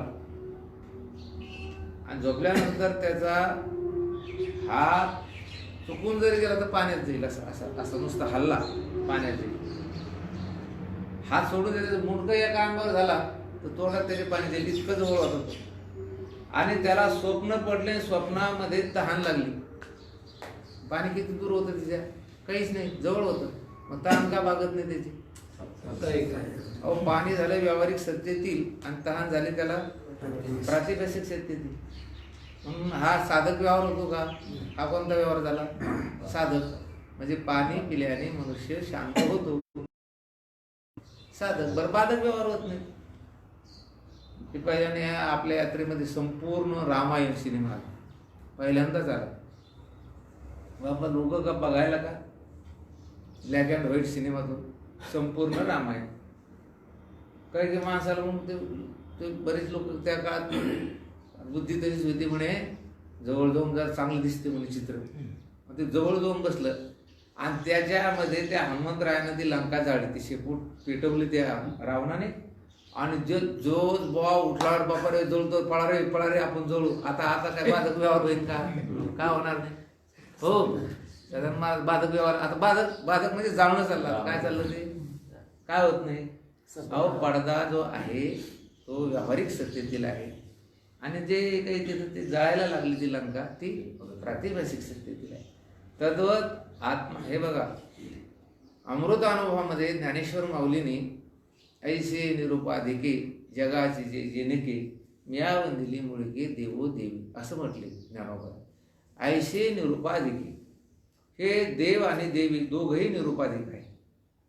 आणि झोपल्यानंतर त्याचा हात चुकून जरी गेला तर पाण्यात जाईल. असं नुसता हल्ला पाण्यात जाईल. हात सोडून त्याचं मुंडकं एका अंगावर झाला तर तोंडात त्याचे पाणी जाईल, इतकं जवळ होतं तो. आणि त्याला स्वप्न पडले, स्वप्नामध्ये तहान लागली. पाणी किती दूर होतं तिच्या? काहीच नाही, जवळ होतं. मग तहान का भागत नाही त्याची? अहो पाणी झालं व्यावहारिक सत्तेतील आणि तहान झाली त्याला प्रातिभाषिक सत्तेतील. म्हणून हा साधक व्यवहार होतो का? हा कोणता व्यवहार झाला? साधक. म्हणजे पाणी पिल्याने मनुष्य शांत होतो, साधक. बरं, बाधक व्यवहार होत नाही. की पहिल्याने आपल्या यात्रेमध्ये संपूर्ण रामायण सिनेमा पहिल्यांदाच आला. बाबा लोक का बघायला का? ब्लॅक अँड व्हाईट सिनेमातून संपूर्ण रामायण. काही काही माणसाला म्हणून ते बरेच लोक त्या काळात बुद्धी तशीच होती म्हणे, जवळ जाऊन जर चांगलं दिसते म्हणे चित्र. ते जवळ जाऊन बसलं आणि त्याच्यामध्ये त्या हनुमंतरायानं ती लंका जाळली, ती शेपूट पेटवली त्या रावणाने. आणि जो बॉ उठला, बापा रे जळतो, पळा रे आपण जळू. आता काय बाधक व्यवहार होईल का? काय होणार नाही. हो साधारण बाधक व्यवहार. आता बाधक म्हणजे जाळणं चाललं. काय चाललं ते? काय होत नाही. अहो पडदा जो आहे तो व्यावहारिक सत्तेतील आहे, आणि जे काही तिथं ते जाळायला लागली ती लंका ती प्रातिभासिक सत्तेतील आहे. तद्वत आत्मा, हे बघा अमृतानुभवामध्ये ज्ञानेश्वर माऊलीने ऐसे निरुपाधिके जगाची जे जनके मिळावंदिली मुळके देवो देवी असं म्हटले ज्ञानोबा. ऐसे निरुपाधिके, हे देव आणि देवी दोघंही निरुपाधिक आहे.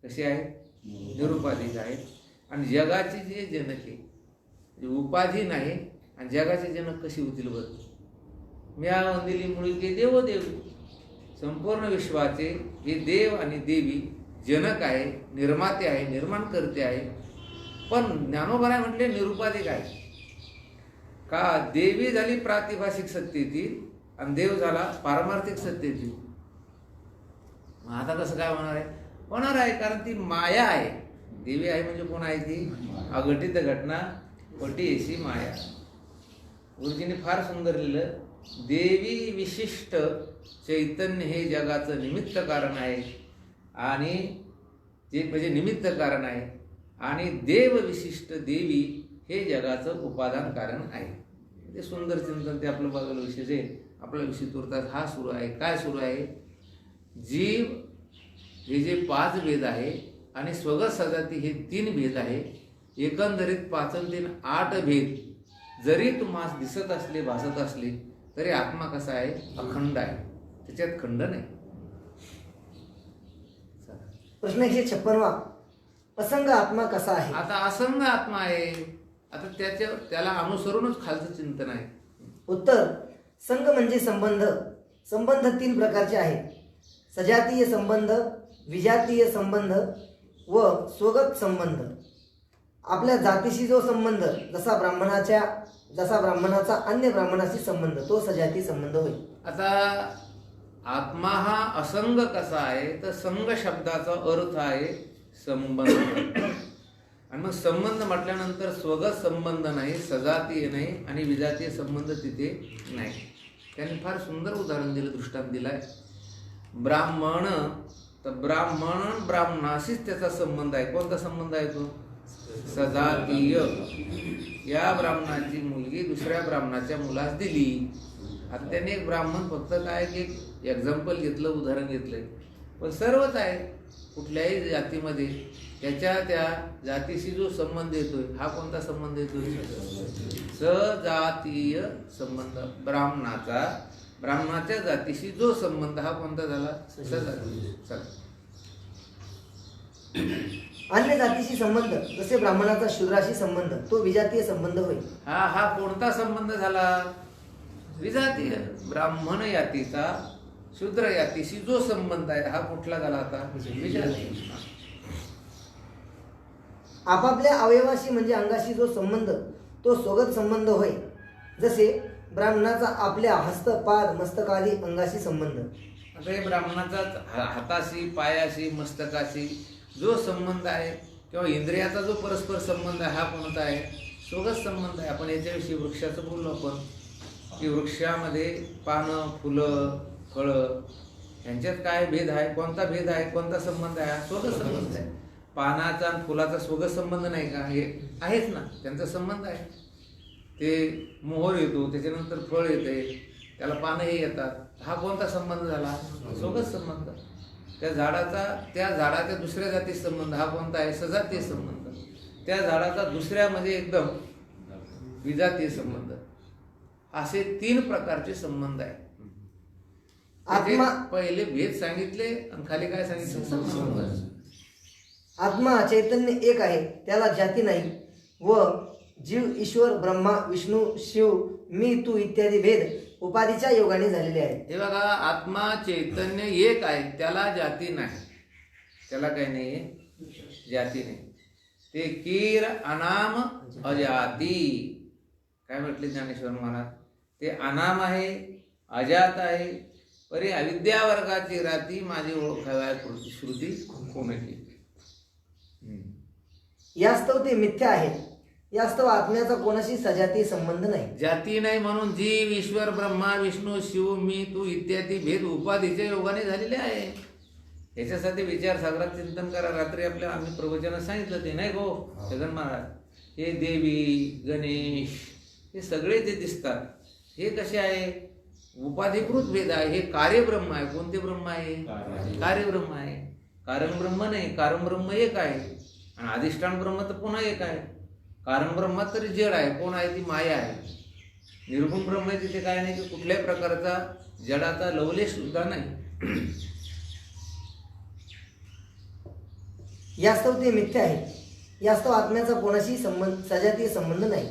कसे आहेत? निरुपाधिक आहेत. आणि जगाची जे जनके, जे उपाधी नाही, आणि जगाचे जनक कशी होतील बरं? मिळावंदिली मुळके देवो देवी, संपूर्ण विश्वाचे हे देव आणि देवी जनक आहे, निर्माते आहे, निर्माण करते आहे. पण ज्ञानोबा म्हटले निरुपाधिक आहे का? देवी झाली प्रातिभासिक सत्तेतील आणि देव झाला पारमार्थिक सत्तेतील. मग आता कसं काय होणार आहे? होणार आहे, कारण ती माया आहे. देवी आहे म्हणजे कोण आहे? ती अघटित घटना पटीयसी माया. गुरुजींनी फार सुंदर लिहिलं, देवी विशिष्ट चैतन्य हे जगाचं निमित्त कारण आहे, आणि जे म्हणजे निमित्त कारण आहे, आणि देव विशिष्ट देवी हे जगाचं उपादान कारण आहे. ते सुंदर चिंतन ते आपलं बघायला विषय जाईल. आपला विषय तुर्तास हा सुरू आहे. काय सुरू आहे? जीव हे जे 5 भेद आहे आणि स्वगत सजाती हे 3 भेद आहे. एकंदरीत 5 आणि 3 8 भेद जरी तुम्हाला दिसत असले, भासत असले, तरी आत्मा कसा आहे? अखंड आहे, त्याच्यात खंड नाही. प्रश्न 156वा, असंग आत्मा कसा आहे? आता असंग आत्मा आहे. आता त्याला अनुसरूनच खालचं चिंतन आहे. उत्तर, संघ म्हणजे संबंध. संबंध 3 प्रकारचे आहेत: सजातीय संबंध, विजातीय संबंध व स्वगत संबंध. आपल्या जातीशी जो संबंध, जसा ब्राह्मणाचा अन्य ब्राह्मणाशी संबंध, तो सजातीय संबंध होईल. आता आत्मा हा असंग कसा आहे? तर संग शब्दाचा अर्थ आहे संबंध. आणि मग संबंध म्हटल्यानंतर स्वगत संबंध नाही, सजातीय नाही, आणि विजातीय संबंध तिथे नाही. त्यांनी फार सुंदर उदाहरण दिलं, दृष्टांत दिलाय. ब्राह्मण, तर ब्राह्मणाशीच त्याचा संबंध आहे. कोणता संबंध आहे तो? सजातीय. या ब्राह्मणाची मुलगी दुसऱ्या ब्राह्मणाच्या मुलास दिली. आता त्याने एक ब्राह्मण फक्त काय की एक्झाम्पल घेतलं, उदाहरण घेतलंय, पण सर्वच आहे. कुठल्याही जातीमध्ये त्या जातीशी जो संबंध येतोय, हा कोणता संबंध येतोय? सजातीय संबंध. ब्राह्मणाच्या जातीशी जो संबंध, हा कोणता झाला? सजातीय. अन्य जातीशी संबंध, जसे ब्राह्मणाचा शूद्राशी संबंध, तो विजातीय संबंध होईल. हा कोणता संबंध झाला? विजातीय. ब्राह्मण यातीचा शूद्र यातीशी जो संबंध आहे, हा कुठला झाला आता? विजातीय. आपापल्या अवयवाशी म्हणजे अंगाशी जो संबंध, तो स्वगत संबंध होय. जसे ब्राह्मणाचा आपल्या हस्त, पाद, मस्तकादी अंगाशी संबंध. आता हे ब्राह्मणाचा हाताशी, पायाशी, मस्तकाशी जो संबंध आहे, किंवा इंद्रियाचा जो परस्पर संबंध आहे, हा कोणता आहे? स्वगत संबंध आहे. आपण याच्याविषयी वृक्षाचं बोललो आपण, की वृक्षामध्ये पानं, फुलं, फळं यांच्यात काय भेद आहे? कोणता भेद आहे? कोणता संबंध आहे? स्वगत संबंध आहे. पानाचा आणि फुलाचा स्वगत संबंध नाही का? हे आहेच ना, त्यांचा संबंध आहे. ते मोहर येतो, त्याच्यानंतर फळ येते, त्याला पानंही येतात. हा कोणता संबंध झाला? स्वगत संबंध. त्या झाडाच्या दुसऱ्या जातीशी संबंध, हा कोणता आहे? सजातीय संबंध. त्या झाडाचा दुसऱ्यामध्ये एकदम विजातीय संबंध. असे 3 प्रकारचे संबंध आहेत. पहिले भेद सांगितले आणि खाली काय सांगितलं? संबंध. आत्मा चैतन्य एक आहे, त्याला जाती नाही, व जीव, ईश्वर, ब्रह्मा, विष्णू, शिव, मी, तू इत्यादी भेद उपाधीच्या योगाने झालेले आहेत. हे बघा, आत्मा चैतन्य एक आहे, त्याला जाती नाही. त्याला काही नाही, जाती नाही. ते कीर अनाम अजाती. काय म्हटले ज्ञानेश्वर महाराज? ते अनाम आहे, अजात आहे, परी अविद्या वर्गाची राती माझी ओळखाव्या श्रुती कोणती. यास्तव ते मिथ्या आहे. यास्तव आत्म्याचा कोणाशी सजातीय संबंध नाही. जाती नाही म्हणून जीव, ईश्वर, ब्रह्मा, विष्णू, शिव, मी, तू इत्यादी भेद उपाधीच्या योगाने झालेले आहे. याच्यासाठी विचारसागरात चिंतन करा. रात्री आम्ही प्रवचनात सांगितलं ते नाही गो छगन महाराज, हे देवी गणेश हे सगळे जे दिसतात हे कसे आहे? उपाधिकृत भेद आहे. हे कार्यब्रह्म आहे. कोणते ब्रह्म आहे? कार्यब्रह्म आहे. कारण ब्रह्म नाही. कारण ब्रह्म एक आहे आणि अधिष्ठान ब्रह्म तर पुन्हा एक आहे. कारण ब्रह्म तरी जड आहे. कोण आहे? ती माया आहे. निर्गुण ब्रह्म आहे, तिथे काय नाही की कुठल्याही प्रकारचा जडाचा लवलेश सुद्धा नाही. यास्तव ते मिथ्य आहे. यास्तव आत्म्याचा कोणाशी संबंध सजातीय संबंध नाही.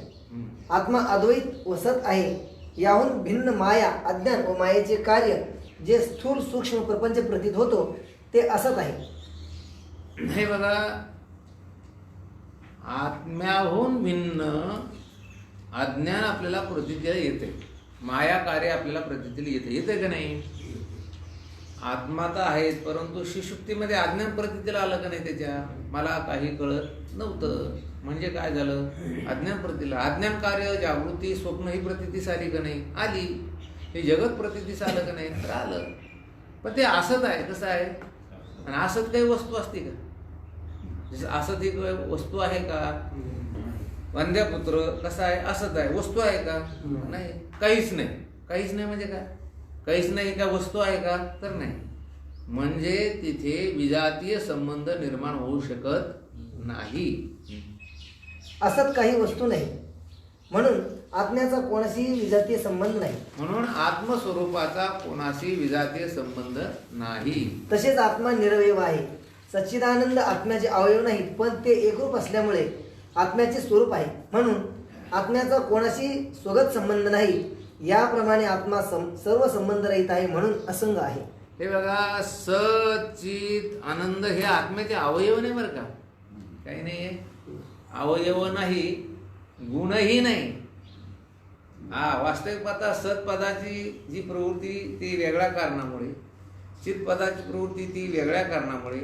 आत्मा अद्वैत व सत आहे. याहून भिन्न माया अज्ञान व मायेचे कार्य जे स्थूल सूक्ष्म प्रपंच प्रतीत होतो ते असत आहे. हे बघा, आत्म्याहून भिन्न अज्ञान आपल्याला प्रतीतीला येते. माया कार्य आपल्याला प्रतीतीला येते का नाही? आत्मा तर आहेच, परंतु सुषुप्तीमध्ये अज्ञान प्रतीतीला आलं का नाही? त्याच्या मला काही कळत नव्हतं म्हणजे काय झालं? अज्ञान प्रतीला. अज्ञान कार्य जागृती स्वप्न ही प्रतीतीस आली का नाही? आली. हे जगत प्रतीतीस आलं का नाही? तर आलं. पण ते असत आहे. कसं आहे? आणि असत काही वस्तू असते का? जसं असत ही वस्तू आहे का? वंद्यपुत्र कसा आहे? असत आहे. वस्तू आहे का? नाही. काहीच नाही. काहीच नाही म्हणजे काय? काहीच नाही का वस्तू आहे का? तर नाही. म्हणजे तिथे विजातीय संबंध निर्माण होऊ शकत नाही. असत काही वस्तू नाही म्हणून आत्म्याचा कोणाशीही विजातीय संबंध नाही. म्हणून आत्मस्वरूपाचा कोणाशी विजातीय संबंध नाही. तसेच आत्मा निरवयव आहे. सच्चिदानंद आत्म्याचे अवयव नाहीत, पण ते एकरूप असल्यामुळे आत्म्याचे स्वरूप आहे. म्हणून आत्म्याचा कोणाशी स्वगत संबंध नाही. याप्रमाणे आत्मा सर्व संबंध रहित आहे म्हणून असंग आहे. हे बघा, सचित आनंद हे आत्म्याचे अवयव नाही बरं का? काही नाही. अवयव नाही, गुणही नाही. वास्तविक पाहता सत पदाची जी प्रवृत्ती ती वेगळ्या कारणामुळे, चित पदाची प्रवृत्ती ती वेगळ्या कारणामुळे,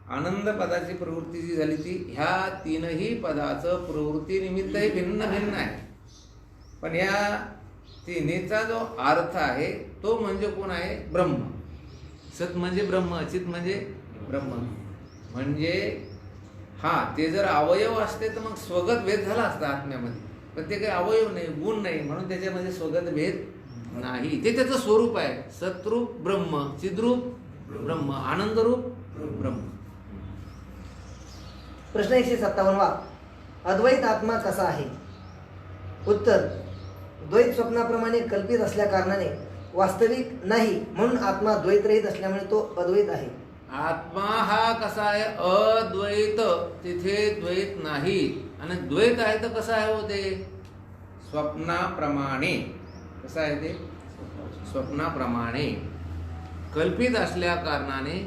आनंद पदाची प्रवृत्ती जी झाली ती ह्या तीनही पदाचं प्रवृत्ती निमित्तही भिन्न भिन्न आहे. पण या तिन्हीचा जो अर्थ आहे तो म्हणजे कोण आहे? ब्रह्म. सत म्हणजे ब्रह्म, चित म्हणजे ब्रह्म. म्हणजे ते जर अवयव असते तर मग स्वगत भेद झाला असता आत्म्यामध्ये. पण ते काही अवयव नाही, गुण नाही, म्हणून त्याच्यामध्ये स्वगत भेद नाही. ते त्याचं स्वरूप आहे. सतरूप ब्रह्म, चिद्रूप ब्रह्म, आनंदरूप ब्रह्म. प्रश्न 157. अद्वैत आत्मा कसा आहे? उत्तर: द्वैत स्वप्नाप्रमाणे कल्पित असल्या कारणाने वास्तविक नाही म्हणून आत्मा द्वैतरहित असल्यामुळे तो अद्वैत आहे. आत्मा हा कसा आहे? अद्वैत. तिथे द्वैत नाही. आणि द्वैत आहे तर कसा आहे? होते स्वप्नाप्रमाणे. कसं आहे ते? स्वप्नाप्रमाणे कल्पित असल्या कारणाने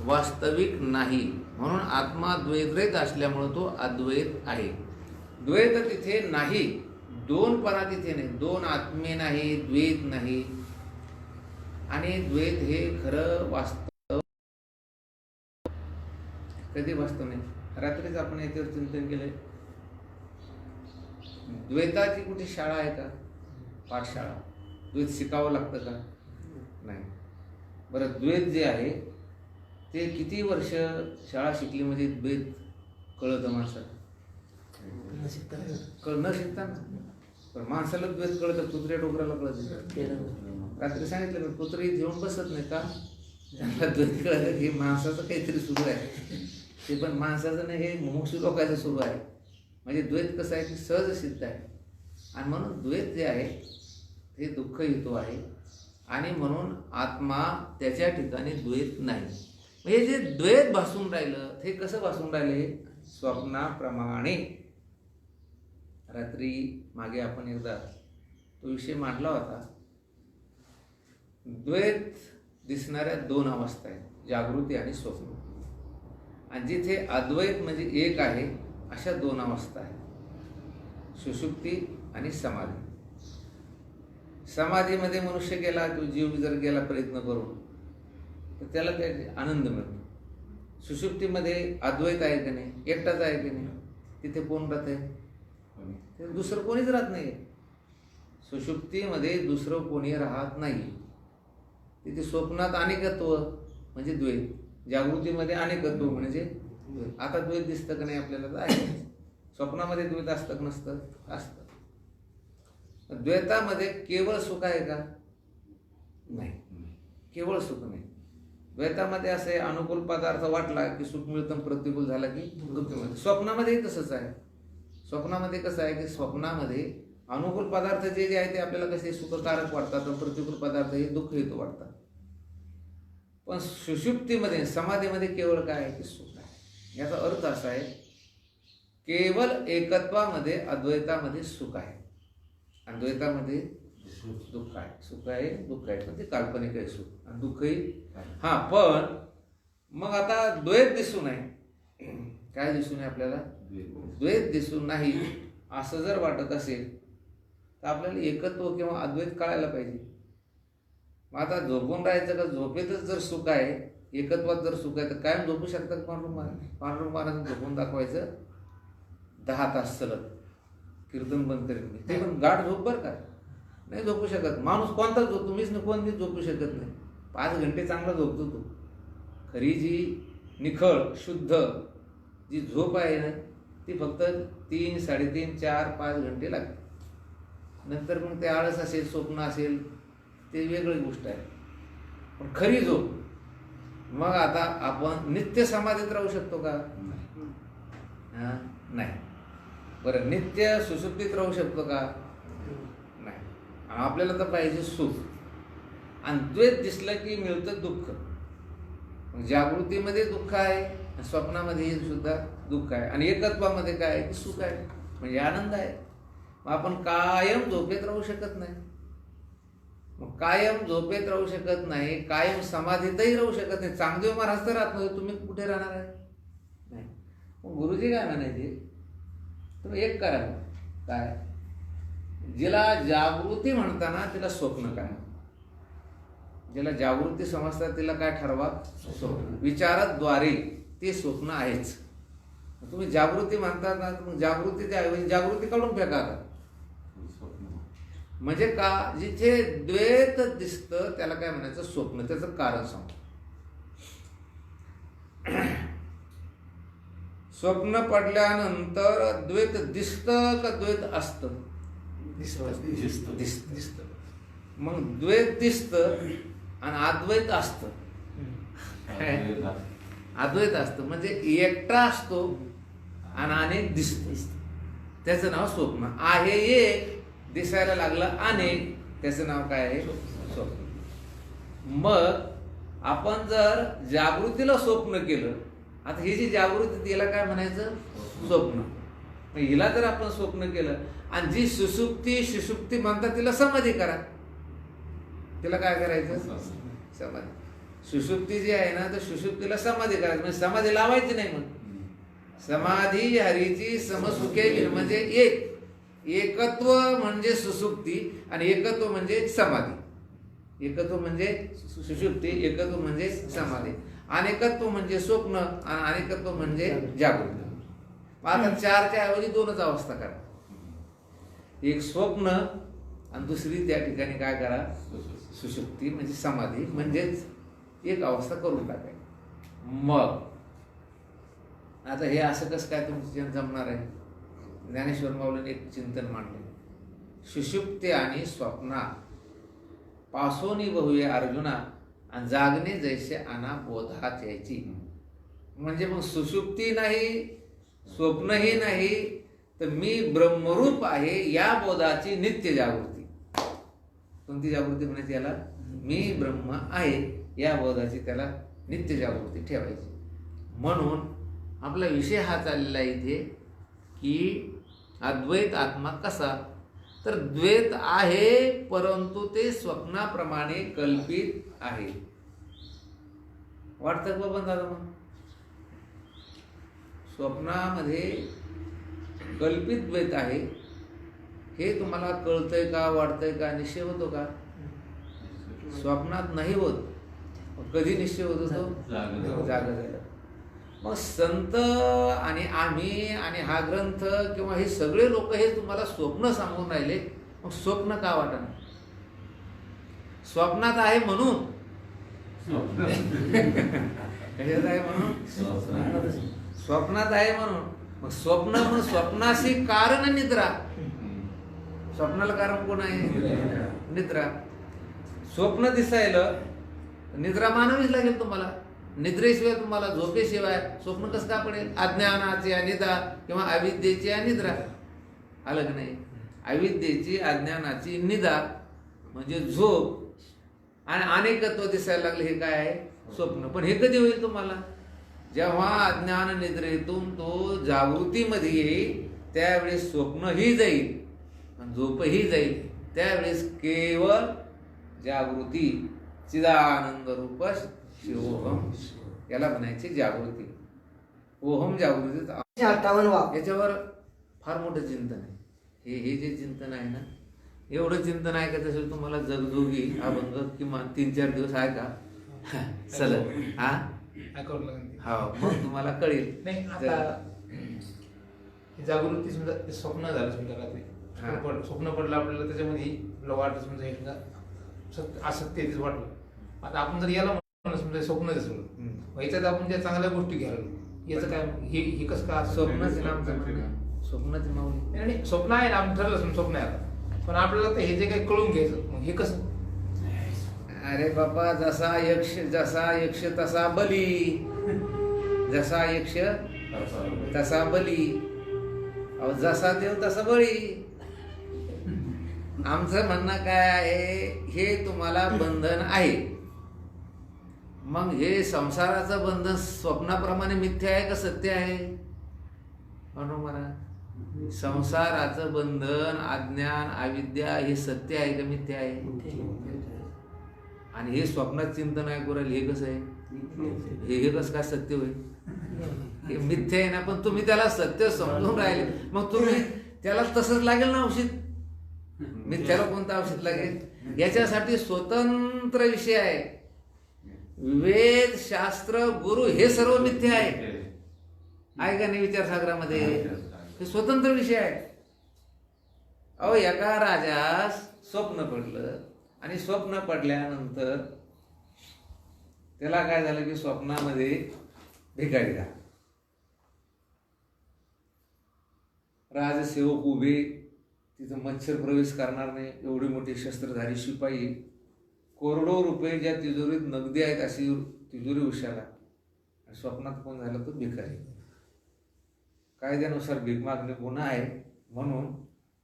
वास्तविक नाही म्हणून आत्मा द्वैतरहित असल्यामुळे तो अद्वैत आहे. द्वैत तिथे नाही. दोन परा तिथे नाही. दोन आत्मे नाही, द्वैत नाही. आणि द्वैत हे खरं वास्तव कधी वास्तव नाही. रात्रीच आपण याच्यावर चिंतन केलंय. द्वैताची कुठे शाळा आहे का? पाठशाळा. द्वैत शिकावं लागतं का? नाही. बरं, द्वैत जे आहे ते किती वर्ष शाळा शिकली म्हणजे द्वैत कळतं माणसाला? न शिकता. पण माणसाला द्वैत कळतं, कुत्र्या डोकराला कळतं. रात्री सांगितलं मी, कुत्री घेऊन बसत नाही का? त्यांना द्वैत कळलं की माणसाचं काहीतरी सुरू आहे. ते पण माणसाचं नाही, हे मुमुक्षू लोकांचं सुरू आहे. म्हणजे द्वैत कसं आहे की सहज सिद्ध आहे. आणि म्हणून द्वैत जे आहे ते दुःख हेतू आहे. आणि म्हणून आत्मा त्याच्या ठिकाणी द्वैत नाही. म्हणजे जे द्वैत भासून राहिलं ते कसं भासून राहिले? स्वप्नाप्रमाणे. रात्री मागे आपण एकदा तो विषय मांडला होता. द्वैत दिसणाऱ्या दोन अवस्था आहेत, जागृती आणि स्वप्न. आणि जिथे अद्वैत म्हणजे एक आहे अशा दोन अवस्था आहेत, सुषुप्ती आणि समाधी. समाधीमध्ये मनुष्य गेला, तो जीव जर गेला प्रयत्न करून तर त्याला काही आनंद मिळतो. सुषुप्तीमध्ये अद्वैत आहे की नाही? एकटाच आहे की नाही? तिथे कोण राहत आहे? दुसरं कोणीच राहत नाही. सुषुप्तीमध्ये दुसरं कोणी राहत नाही. तिथे स्वप्नात अनेकत्व म्हणजे द्वैत, जागृतीमध्ये अनेकत्व म्हणजे द्वैत. आता द्वैत दिसतं का नाही आपल्याला? तर आहे. स्वप्नामध्ये द्वैत असतं का नसतं? असतं. द्वैतामध्ये केवळ सुख आहे का? नाही, केवळ सुख नाही. द्वैतामध्ये असे अनुकूल पदार्थ वाटला की सुख मिळतं, प्रतिकूल झाला की दुःख मिळतं. स्वप्नामध्येही तसंच आहे. स्वप्नामध्ये कसं आहे की स्वप्नामध्ये अनुकूल पदार्थ जे जे आहे ते आपल्याला कसे सुखकारक वाटतात, आणि प्रतिकूल पदार्थ हे दुःख हेतू वाटतात. पण सुषुप्तीमध्ये, समाधीमध्ये केवळ काय आहे की सुख आहे. याचा अर्थ असा आहे, केवळ एकत्वामध्ये, अद्वैतामध्ये सुख आहे, अद्वैतामध्ये दुःख आहे. सुख आहे, दुःख आहे, पण ते काल्पनिक आहे सुख, आणि दुःखही. हा, पण मग आता द्वैत दिसू नये. काय दिसू नये आपल्याला? द्वैत दिसू नाही असं जर वाटत असेल तर आपल्याला एकत्व किंवा अद्वैत कळायला पाहिजे. मग आता झोपून राहायचं का? झोपेतच जर सुख आहे, एकत्वात जर सुख आहे, तर कायम झोपू शकतात पांडुरंग महाराज? पांडुरंग महाराज झोपून दाखवायचं 10 तास सलग, कीर्तन बंद करेल मी, ते पण गाढ झोप बरं का, नाही झोपू शकत माणूस. कोणताच झोप, तुम्हीच ना कोणतीच झोपू शकत नाही. 5 घंटे चांगला झोपतो तो. खरी जी निखळ शुद्ध जी झोप आहे ना, ती फक्त 3, 3.5, 4, 5 घंटे लागते. नंतर मग ते आळस असेल, स्वप्न असेल, ते वेगळी गोष्ट आहे. पण खरी झोप. मग आता आपण नित्य समाधीत राहू शकतो का? नाही. बरं, नित्य सुसुप्तीत राहू शकतो का? नाही. आपल्याला तर पाहिजे सुख. आणि द्वैत दिसलं की मिळतं दुःख. मग जागृतीमध्ये दुःख आहे, स्वप्नामध्ये सुद्धा दुःख आहे, आणि एकत्वामध्ये काय आहे की सुख आहे, म्हणजे आनंद आहे. मग आपण कायम झोपेत राहू शकत नाही. मग कायम झोपेत राहू शकत नाही, कायम समाधीतही राहू शकत नाही. चांगदेव महाराज तर राहत नव्हते, तुम्ही कुठे राहणार आहे? नाही. मग गुरुजी काय म्हणायचे, तुम्ही एक करा. काय? जिला जागृती म्हणताना तिला स्वप्न काय, ज्याला जागृती समजतात तिला काय ठरवा? स्वप्न. विचाराद्वारे ते स्वप्न आहेच. तुम्ही जागृती म्हणतात ना, मग जागृतीच्या ऐवजी जागृती काढून फेका का? म्हणजे का? जिथे द्वैत दिसतं त्याला काय म्हणायचं? स्वप्न. त्याचं कारण सांग. स्वप्न पडल्यानंतर द्वैत दिसतं का द्वैत असतं? दिसतं. मग द्वैत दिसतं आणि अद्वैत असतं. अद्वैत असतं म्हणजे एकटा असतो आणि अनेक दिसतो, त्याचं नाव स्वप्न आहे. एक दिसायला लागलं अनेक, त्याचं नाव काय आहे? स्वप्न. मग आपण जर जागृतीला स्वप्न केलं, आता ही जी जागृती तिला काय म्हणायचं? स्वप्न. मग हिला जर आपण स्वप्न केलं, आणि जी सुषुप्ती म्हणतात तिला समाधी करा. तिला काय करायचं? समाधी. सुषुप्ती जी आहे ना, तर सुषुप्तीला समाधी करायची, म्हणजे समाधी लावायची नाही. मग समाधी हरीची समसुखे, म्हणजे एकत्व म्हणजे सुषुप्ती, आणि एकत्व म्हणजे समाधी. एकत्व म्हणजे सुषुप्ती, एकत्व म्हणजे समाधी. अनेकत्व म्हणजे स्वप्न, आणि अनेकत्व म्हणजे जागृती. आता 4च्या ऐवजी 2च अवस्था करा. एक स्वप्न, आणि दुसरी त्या ठिकाणी काय करा? सुषुप्ती म्हणजे समाधी, म्हणजेच एक अवस्था करून टाकाय. मग आता हे असं कसं काय तुमचं जमणार आहे? ज्ञानेश्वर माऊलीने एक चिंतन मांडले. सुषुप्ती आणि स्वप्ना पासोनी बहुये अर्जुना, आणि जागणे जैसे आना बोधात यायची. म्हणजे मग सुषुप्ती नाही, स्वप्नही नाही, तर मी ब्रह्मरूप आहे या बोधाची नित्य जागृती. कोणती जागृती म्हणायची याला? मी ब्रह्म आहे या बोधाची त्याला नित्य जागृती ठेवायची. म्हणून आपला विषय हा चाललेला आहे इथे की अद्वैत आत्मा कसा? तर द्वैत आहे, परंतु ते स्वप्नाप्रमाणे कल्पित आहे. वाटतं बाबा दादा? मग स्वप्नामध्ये कल्पित द्वैत आहे हे तुम्हाला कळतंय का? वाटतंय का? निश्चय होतो का? स्वप्नात नाही होत. कधी निश्चय होत होतो? जागा झाला. मग संत आणि आम्ही आणि हा ग्रंथ किंवा हे सगळे लोक हे तुम्हाला स्वप्न सांगून राहिले. मग स्वप्न का वाटणार? स्वप्नात आहे म्हणून. कशात आहे म्हणून? स्वप्नात आहे म्हणून. मग स्वप्न, मग स्वप्नाशी कारण निद्रा. स्वप्नाला कारण कोण आहे? निद्रा. स्वप्न दिसायला निद्रा मानवीच लागेल तुम्हाला. निद्रेशिवाय तुम्हाला, झोपेशिवाय स्वप्न कसं का पडेल? अज्ञानाची अनिद्रा किंवा अविद्येची अनिद्रा. आलं की नाही? अविद्येची, अज्ञानाची निद्रा म्हणजे झोप, आणि अनेकत्व दिसायला लागले, हे काय आहे? स्वप्न. पण हे कधी होईल तुम्हाला? जेव्हा अज्ञान निद्रेतून तो जागृतीमध्ये येईल, त्यावेळेस स्वप्नही जाईल आणि झोपही जाईल. त्यावेळेस केवळ जागृती, चिदानंद रूप शिवोहम, याला म्हणायची जागृती. ओहम जागृती. 58 याच्यावर फार मोठं चिंतन आहे. हे जे चिंतन आहे ना, एवढं चिंतन आहे का तसं तुम्हाला जगजोगी अभंग किमान 3-4 दिवस आहे का सलग? हा, मग तुम्हाला कळेल. नाही आता जागृती समजा ते स्वप्न झालं, समजा रात्री स्वप्न पडलं आपल्याला, त्याच्यामध्ये आपलं वाटलं समजा हे समजा असत्य तेच वाटलं. आता आपण जर याला म्हणलं समजा स्वप्न दिसलं, मग याच्यात आपण ज्या चांगल्या गोष्टी घ्यायला, याचं काय हे कसं का? स्वप्नच स्वप्नाची माऊली. आणि स्वप्न आहे ना, आपण ठरलं स्वप्न आहे आता, पण आपल्याला तर हे जे काही कळून घ्यायचं, मग हे कसं? अरे बाबा, जसा यक्ष तसा बली, जसा यक्ष तसा बली, अहो जसा देव तसा बळी. आमचं म्हणणं काय आहे? हे तुम्हाला बंधन आहे. मग हे संसाराचं बंधन स्वप्नाप्रमाणे मिथ्या आहे का सत्य आहे? म्हणून मला संसाराचं बंधन, अज्ञान, अविद्या हे सत्य आहे का मिथ्या आहे? आणि हे स्वप्नात चिंतन आहे करेल, हे कसं आहे? हे कसं काय सत्य होईल? हे मिथ्या आहे ना. पण तुम्ही त्याला सत्य समजून राहिले, मग तुम्ही त्याला तसंच लागेल ना औषध. मिथ्याला कोणतं औषध लागेल? याच्यासाठी स्वतंत्र विषय आहे. वेद, शास्त्र, गुरु हे सर्व मिथ्या आहे. आहे का नाही विचारसागरामध्ये? हे स्वतंत्र विषय आहे. अहो, एका राजास स्वप्न पडलं, आणि स्वप्न पडल्यानंतर त्याला काय झालं की स्वप्नामध्ये भिकारी झाला. राजसेवक उभे, तिथं मच्छर प्रवेश करणार नाही एवढी मोठी शस्त्रधारी शिपाई, करोडो रुपये ज्या तिजोरीत नगदी आहेत अशी तिजोरी उशाला, आणि स्वप्नात कोण झाला? तो भिकारी. कायद्यानुसार भीक मागणे गुन्हा आहे म्हणून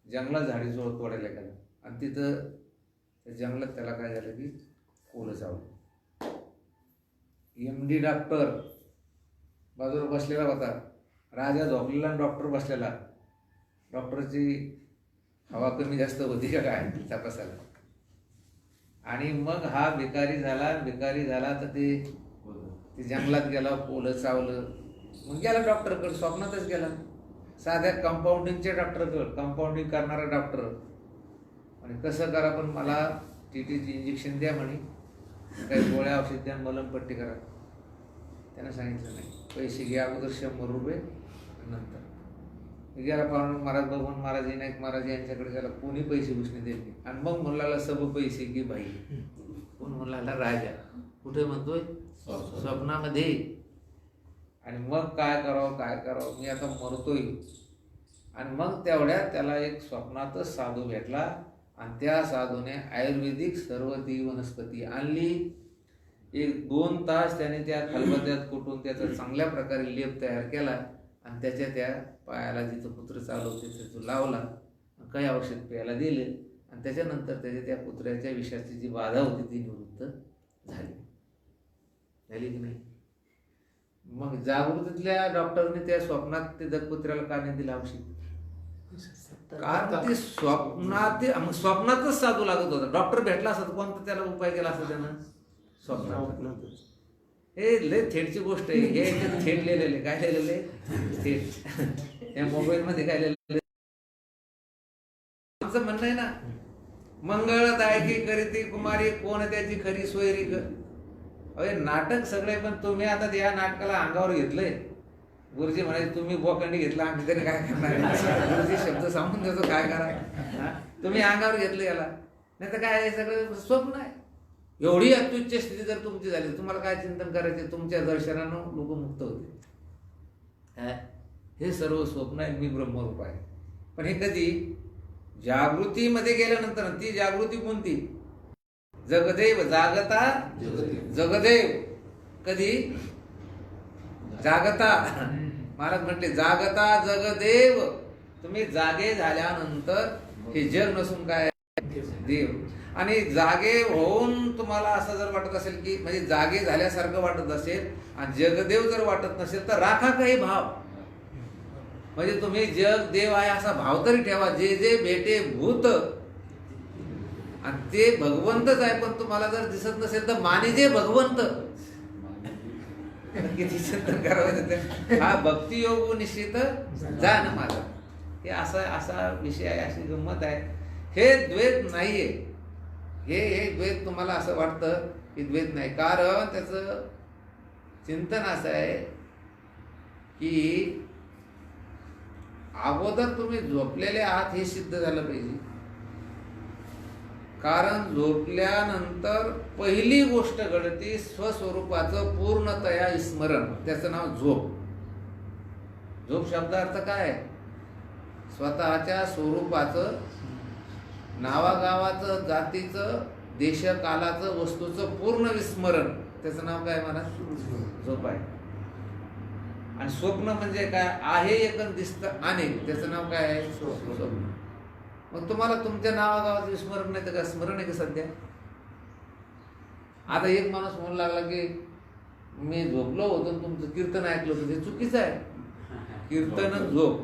जंगलात झाडीजवळ तोडायला गेला, आणि तिथं त्या जंगलात त्याला काय झालं की कोलं चावलं. MD डॉक्टर बाजूला बसलेला होता. राजा झोपलेला आणि डॉक्टर बसलेला. डॉक्टरची हवा कमी जास्त होती का काय तपासायला. आणि मग हा भिकारी झाला तर ते जंगलात गेला, कोलं चावलं, मग गेला डॉक्टरकडे. स्वप्नातच गेला, साध्या कंपाऊंडिंगच्या डॉक्टरकडे, कंपाऊंडिंग करणारा डॉक्टर. आणि कसं करा, पण मला TTची इंजेक्शन द्या म्हणे, काही गोळ्या औषध द्या, मलमपट्टी करा. त्यानं सांगितलं नाही, पैसे घ्या अगोदर 100 रुपये, नंतर गेला पाहून महाराज, भगवान महाराज, नाईक महाराज यांच्याकडे गेला. कोणी पैसे घुसणे देत नाही. आणि मग म्हणला सब पैसे की बाई. कोण म्हणला? राजा. कुठे म्हणतोय? स्वप्नामध्ये. आणि मग काय करावं, मी आता मरतोय. आणि मग तेवढ्यात त्याला एक स्वप्नातच साधू भेटला, आणि त्या साधूने आयुर्वेदिक सर्व ती वनस्पती आणली. 1-2 तास त्याने त्या खलबत्त्यात कुटून त्याचा चांगल्या प्रकारे लेप तयार केला, आणि त्याच्या त्या पायाला जिथं कुत्रं चालू होते तिथं लावला, काही औषध प्यायला दिले, आणि त्याच्यानंतर त्याच्या त्या कुत्र्याच्या विषाची जी बाधा होती ती निवृत्त झाली की नाही? मग जागृतीतल्या डॉक्टरने त्या स्वप्नात ते कुत्र्याला का नाही दिलं औषध? कारण ते स्वप्नातच साधू लागत होता. डॉक्टर भेटला असता तर कोणता त्याला उपाय केला असता त्यानं? स्वप्नात. हे लय थेटची गोष्ट आहे. हे थेट लिहिलेले, काय लिहिलेले? थेट. या मोबाईल मध्ये काय लिहिलेले? आमचं म्हणणं आहे ना, मंगळदायकी करीती कुमारी, कोण त्याची खरी सोयरी ग. अरे नाटक सगळे, पण तुम्ही आता या नाटकाला अंगावर घेतलंय. गुरुजी म्हणायचे तुम्ही बोकंडी घेतला, आम्ही तरी काय करणार? गुरुजी शब्द सांगून देतो, काय करा. तुम्ही अंगावर घेतलं याला, नाही तर काय सगळं स्वप्न आहे. एवढी अत्युच्च स्थिती जर तुमची झाली, तुम्हाला काय चिंतन करायचे? तुमच्या दर्शनानं लोक मुक्त होते. हे सर्व स्वप्न आहे, मी ब्रह्मरूप आहे. पण हे कधी जागृतीमध्ये गेल्यानंतर, ती जागृती कोणती? जगदेव जागता जगदेव. कधी जागता, महाराज म्हटले जागता जगदेव. तुम्ही जागे झाल्यानंतर हे जग नसून काय देव. आणि जागे होऊन तुम्हाला असं जर वाटत असेल की म्हणजे जागे झाल्यासारखं वाटत असेल आणि जगदेव जर वाटत नसेल तर राखा काही भाव. म्हणजे तुम्ही जग देव आहे असा भाव तरी ठेवा. जे जे भेटे भूत आणि ते भगवंतच आहे, पण तुम्हाला जर दिसत नसेल तर माने जे भगवंत. किती चिंतन करावं. हा भक्ती योग निश्चित जा ना माझा. हे असा विषय आहे, अशी गंमत आहे. हे द्वैत नाहीये. हे द्वैत तुम्हाला असं वाटतं की द्वैत नाही, कारण त्याचं चिंतन असं आहे की अगोदर तुम्ही झोपलेले आहात हे सिद्ध झालं पाहिजे. कारण झोपल्यानंतर पहिली गोष्ट घडते स्वस्वरूपाचं पूर्णतया स्मरण. त्याचं नाव झोप. झोप शब्दार्थ काय आहे? स्वतःच्या स्वरूपाचं, नावागावाचं, जातीचं, देशकालाचं, वस्तूचं पूर्ण विस्मरण. त्याचं नाव काय म्हणा? झोप आहे. आणि स्वप्न म्हणजे काय? आहे एक दिसतं अनेक. त्याचं नाव काय आहे? स्वप्न. मग तुम्हाला तुमच्या नावागावाचं विस्मरण नाही तर काय स्मरण आहे का सध्या? आता एक माणूस म्हणू लागला की मी झोपलो होतो, तुमचं कीर्तन ऐकलं होतं. ते चुकीचं आहे. कीर्तन आणि झोप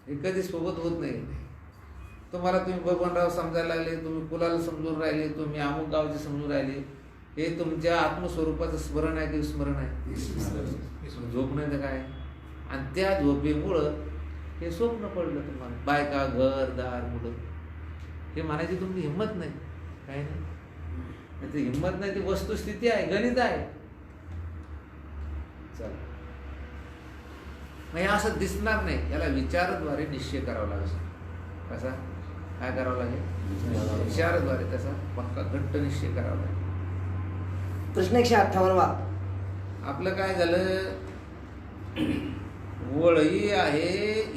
हे कधी सोबत होत नाही. तुम्हाला तुम्ही बबनराव समजायला लागले, तुम्ही कुलाला समजून राहिले, तुम्ही अमुक गावचे समजून राहिले. हे तुमच्या आत्मस्वरूपाचं स्मरण आहे की विस्मरण आहे? झोप नाही तर काय? आणि त्या झोपेमुळं हे स्वप्न पडलं तुम्हाला. बायका, घर, दार, मुलं. हे म्हणायची तुमची हिंमत नाही. काय नाही, ती हिंमत नाही, ती वस्तुस्थिती आहे, गणित आहे. चला, मग हे असं दिसणार नाही. याला विचाराद्वारे निश्चय करावा लागेल. कसा? काय करावं लागेल? विचाराद्वारे त्याचा पक्का घट्ट निश्चय करावा लागेल. प्रश्न 158. आपलं काय झालं? वळी आहे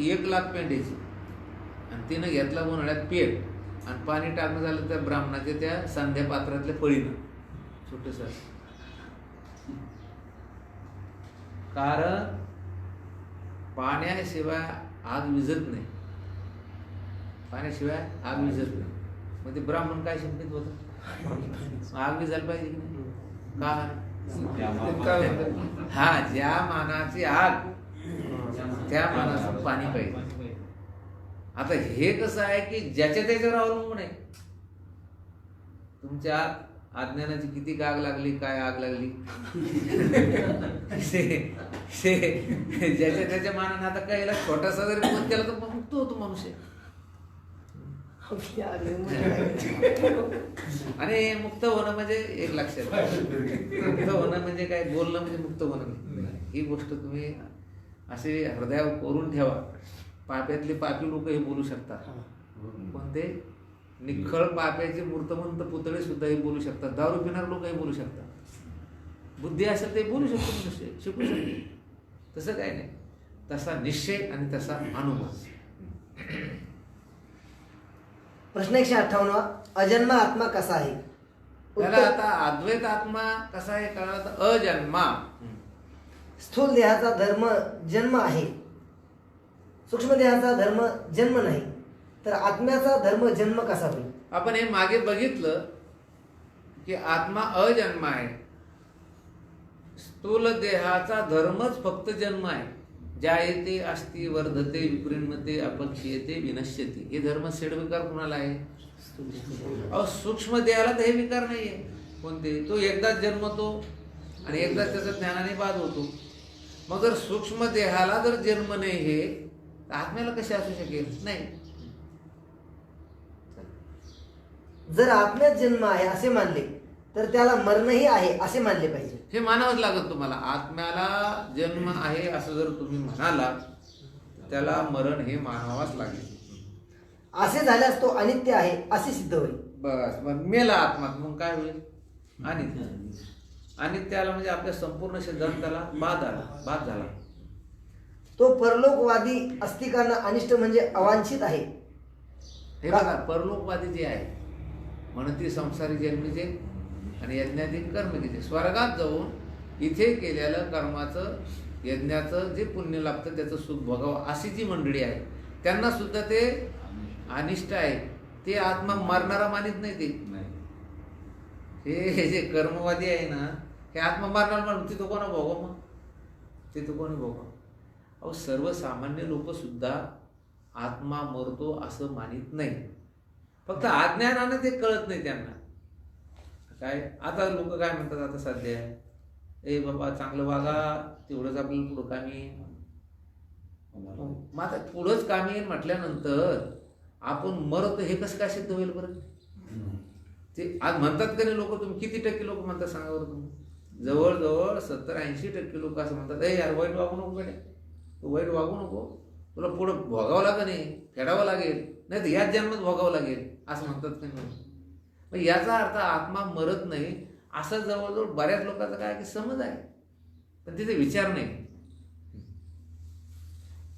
1,00,000 पेंड्याची आणि तिनं घेतला उन्हाळ्यात पेट आणि पाणी टाकणं झालं त्या ब्राह्मणाच्या त्या संध्या पात्रातल्या पळीनं छोटस. कारण पाण्याशिवाय आग विझत नाही. पाण्याशिवाय आग विझत नाही. मग ते ब्राह्मण काय शिंपित होत? आग विझायला पाहिजे की नाही? का? हा, ज्या मानाची आग त्या मानाचं पाणी पाहिजे. आता हे कसं आहे की ज्याच्या त्याच्यावर अवलंबून आहे. तुमच्या अज्ञानाची किती आग लागली, काय आग लागली ज्याच्या त्याच्या मानाने. आता काय याला छोटासा जरी मत केला तर मुक्त होतो मनुष्य. आणि मुक्त होणं म्हणजे एक लक्षात, मुक्त होणं म्हणजे काय? बोलणं म्हणजे मुक्त होणं. ही गोष्ट तुम्ही असे हृदयावर कोरून ठेवा. पाप्यातले पापी लोक हे बोलू शकतात. कोणते? निखळ पाप्याचे मूर्तमंत पुतळे सुद्धा हे बोलू शकतात. दारू पिणार लोक हे बोलू शकतात. बुद्धी असेल ते बोलू शकतो, मनुष्य शिकू शकतो. तसं काय नाही. तसा निश्चय आणि तसा अनुभव. प्रश्न 158. अजन्मा आत्मा कसा आहे? त्याला आता अद्वैत आत्मा कसा आहे कळला तर अजन्मा. स्थूल देहाचा धर्म जन्म आहे, सूक्ष्म देहाचा धर्म जन्म नाही, तर आत्म्याचा धर्म जन्म कसा होईल? आपण हे मागे बघितलं की आत्मा अजन्म आहे. स्थूल देहाचा धर्मच फक्त जन्म आहे. जायते अस्ति वर्धते विपरिणमते अपक्षीयते विनश्यते. हे धर्म षड्विकार कुणाला आहे? सूक्ष्म देहाला तर हे विकार नाहीये. कोणते? तो एकदाच जन्मतो आणि एकदाच त्याचा ज्ञानाने बाद होतो. मग जर सूक्ष्म देहाला जर जन्म नाही हे, तर आत्म्याला कसे असू शकेल? नाही. जर आत्म्यात जन्म आहे असे मानले तर त्याला मरणही आहे असे मानले पाहिजे. हे मानावंच लागत तुम्हाला. आत्म्याला जन्म आहे असं जर तुम्ही म्हणाला, त्याला मरण हे मानावाच लागेल. असे झाल्यास तो अनित्य आहे असे सिद्ध होईल. बस, मग मेला आत्मा मग काय होईल? अनित्य. अनित्याला म्हणजे आपल्या संपूर्ण सिद्धांताला बाद झाला. तो परलोकवादी अस्तिकांना अनिष्ट म्हणजे अवांछित आहे. हे बघा, परलोकवादी जे आहे म्हणून ती संसारी जन्मीचे आणि यज्ञाधिक कर्मिकीचे स्वर्गात जाऊन इथे केलेलं कर्माचं यज्ञाचं जे पुण्य लागतं त्याचं सुख भोगावं अशी जी मंडळी आहे त्यांना सुद्धा ते अनिष्ट आहे. ते आत्मा मारणारा मानित नाही. ते हे जे कर्मवादी आहे ना हे आत्मा मारणार म्हणून तिथं कोणा भोगा, मग तिथं कोणी भोगा. अहो सर्वसामान्य लोक सुद्धा आत्मा मरतो असं मानित नाही. फक्त अज्ञानानं ते कळत नाही त्यांना. काय आता लोक काय म्हणतात आता सध्या, ए बाबा चांगलं वागा तेवढंच आपल्याला पुढं कामी. मग आता पुढंच कामी येईल म्हटल्यानंतर आपण मरतो हे कसं काय सिद्ध होईल बरं? ते आज म्हणतात का नाही लोक, तुम्ही किती टक्के लोक म्हणतात सांगा बरं तुम्ही? जवळजवळ 70-80% लोक असं म्हणतात, ए यार वाईट वागू नको बेटा, तू वाईट वागू नको, तुला पुढं भोगावं लागेल, नाही फेडावं लागेल, नाही तर याच जन्मात भोगावं लागेल असं म्हणतात का नाही? मग याचा अर्थ आत्मा मरत नाही असं जवळजवळ बऱ्याच लोकांचा काय की समज आहे, पण तिथे विचार नाही.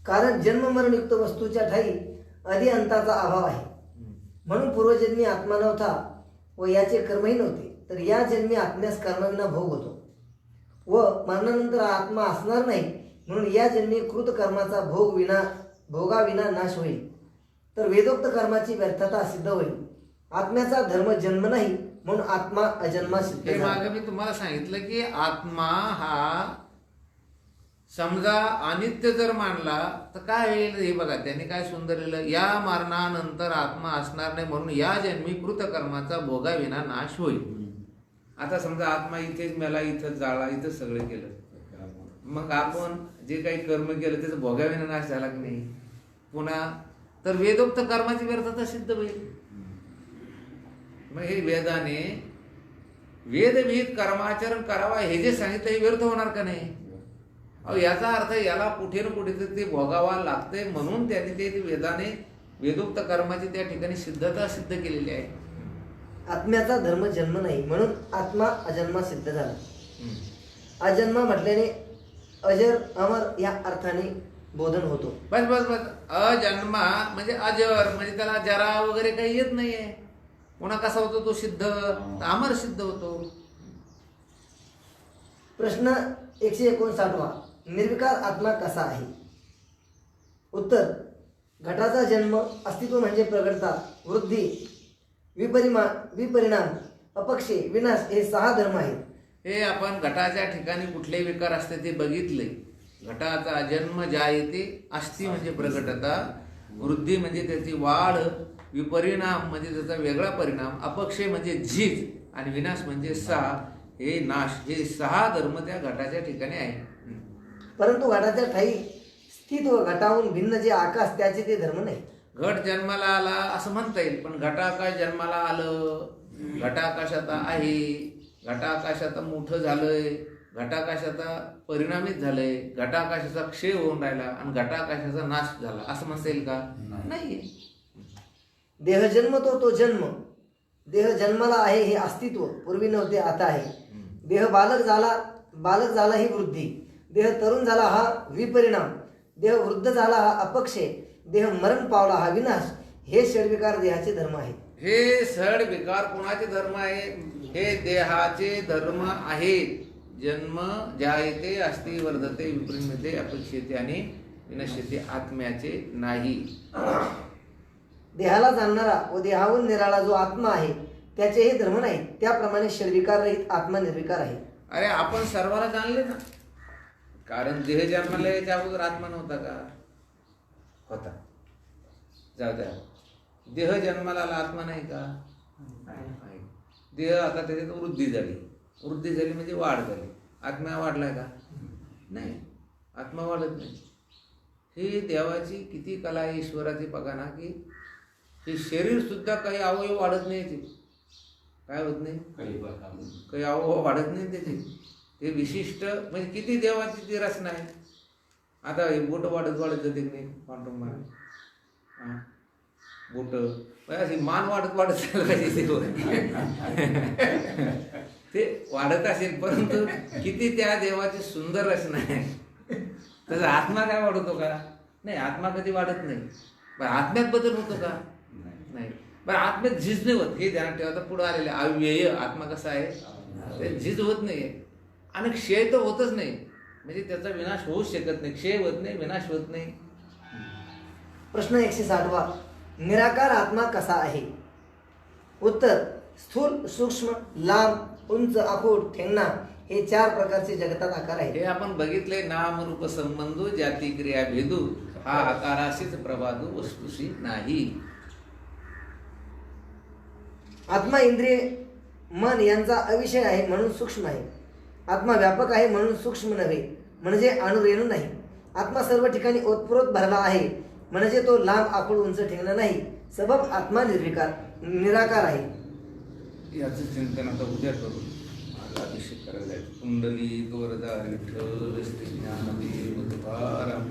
कारण जन्ममरणयुक्त वस्तूच्या ठाई आधी अंताचा अभाव आहे. म्हणून पूर्वजन्मी आत्मा नव्हता व याचे कर्मही नव्हते, तर या जन्मी आत्म्यास कर्मविना भोग होतो व मरणानंतर आत्मा असणार नाही. म्हणून या जन्मी कृत कर्माचा भोगाविना नाश होईल, तर वेदोक्त कर्माची व्यर्थता सिद्ध होईल. आत्म्याचा धर्म जन्म नाही म्हणून आत्मा अजन्मा सिद्ध हे झाला. मागे मी तुम्हाला सांगितलं की आत्मा हा समजा अनित्य जर मानला तर काय होईल हे बघा. त्यांनी काय सुंदर लिहिलं, या मरणानंतर आत्मा असणार नाही म्हणून या जन्मी कृतकर्माचा भोगाविना नाश होईल. आता समजा आत्मा इथेच मेला, इथंच जाळा, इथंच सगळं केलं, मग आपण जे काही कर्म केलं त्याचा भोगाविना नाश झाला की नाही पुन्हा, तर वेदोक्त कर्माची व्यर्थता सिद्ध होईल. मग हे वेदाने वेदविहित कर्माचरण करावा हे जे सांगितलं हे व्यर्थ होणार का नाही? अहो याचा अर्थ याला कुठे ना कुठे ते भोगावा लागतंय म्हणून त्यांनी ते वेदाने वेदोक्त कर्माची त्या ठिकाणी सिद्धता सिद्ध केलेली आहे. आत्म्याचा धर्म जन्म नाही म्हणून आत्मा अजन्मा सिद्ध झाला. अजन्मा म्हटल्याने अजर अमर या अर्थाने बोधन होतो. बस बस बस, अजन्मा म्हणजे अजर म्हणजे त्याला जरा वगैरे काही येत नाहीये. पुन्हा कसा होतो तो सिद्ध, अमर सिद्ध होतो. प्रश्न 159वा, निर्विकार आत्मा कसा आहे? उत्तर, घटाचा जन्म, अस्तित्व म्हणजे प्रगटता, वृद्धी, विपरिणाम, अपक्षे, विनाश हे 6 धर्म आहेत. हे आपण घटाच्या ठिकाणी कुठले विकार असते ते बघितले. घटाचा जन्म ज्या येते, अस्ति म्हणजे प्रगटता, वृद्धी म्हणजे त्याची वाढ, विपरिणाम म्हणजे त्याचा वेगळा परिणाम, अपक्षय म्हणजे झीज आणि विनाश म्हणजे 6 हे नाश. हे 6 धर्म त्या घटाच्या ठिकाणी आहे. परंतु घटाच्या ठाई स्थित व घटाहून भिन्न जे आकाश त्याचे ते धर्म नाही. घट जन्माला आला असं म्हणता येईल, पण घटाकाश जन्माला आलं, घटाकाशात आहे, घटाकाशात मोठं झालंय, घटाकाशाचा परिणामित झालंय, घटाकाशाचा क्षय होऊन राहिला आणि घटाकाशाचा नाश झाला असं म्हणता येईल का? नाही. देह जन्मतो तो जन्म, देह जन्माला आहे हे अस्तित्व, पूर्वी नव्हते आता आहे. देह बालक झाला ही वृद्धी, देह तरुण झाला हा विपरिणाम, देह वृद्ध झाला हा अपक्षय, देह मरण पावला हा विनाश. हे षडविकार देहाचे धर्म आहेत. हे षड विकार कोणाचे धर्म आहे? हे देहाचे धर्म आहेत. जन्म जायते, अस्ति, वर्धते, विपरिणते, अपक्षेते आणि विनश्यते. आत्म्याचे नाही. देहाला जाणणारा व देहाहून निराळा जो आत्मा आहे त्याचे हे धर्म नाही. त्याप्रमाणे षडविकार रहित आत्मा निर्विकार आहे. अरे आपण सर्वाला जाणले ना, कारण देह जन्माला याच्या अगोदर आत्मा नव्हता का? होता. जाऊ द्या, देह जन्माला आला, आत्मा नाही का? आहे. देह आता त्याच्यात वृद्धी झाली म्हणजे वाढ झाली. आत्मा वाढलाय का? नाही, आत्मा वाढत नाही. ही देवाची किती कला आहे ईश्वराची बघा ना, की हे शरीर सुद्धा काही अवयव वाढत नाही. ते काय होत नाही, काही अवयव वाढत नाही त्याचे. ते विशिष्ट म्हणजे किती देवाची ती रचना आहे. आता हे बोट वाढत जाते की नाही, पांडुरंग महाराज बोट अशी मान वाढत चाललं ते वाढत असेल, परंतु किती त्या देवाची सुंदर रचना आहे. त्याचा आत्मा काय वाढवतो का? नाही, आत्मा कधी वाढत नाही. बरं आत्म्यात बदल होतो का? नाही. बरं आत्म्यात झीज नाही होत, हे ध्यानात ठेवा. आता पुढे आलेले अव्यय आत्मा कसा आहे, ते झीज होत नाहीये आणि क्षय तर होतच नाही, म्हणजे त्याचा विनाश होऊच शकत नाही. क्षय होत नाही, विनाश होत नाही. प्रश्न 160वा, निराकार आत्मा कसा आहे? उत्तर, स्थूल, सूक्ष्म, लांब, उंच, आखूड, ठेंगणा हे 4 प्रकारचे जगतात आकार आहेत. हे आपण बघितले. नाम रूप संबंधू जाती क्रिया भेदू हा आकाराशीच प्रभादू वस्तुशी नाही. आत्मा इंद्रिय मन यांचा अविषय आहे म्हणून सूक्ष्म आहे. आत्मा व्यापक आहे म्हणून सूक्ष्म नव्हे, म्हणजे अणुरेणू नाही. आत्मा सर्व ठिकाणी ओतप्रोत भरला आहे म्हणजे तो लांब, आखूड, उंच, ठेंगणा नाही. सबब आत्मा निराकार आहे. याचं चिंतन आता उद्या करू. आज अभिषेक करायला जायचं. कुंडली वरदा विठ्ठल श्री ज्ञानदेव तुकाराम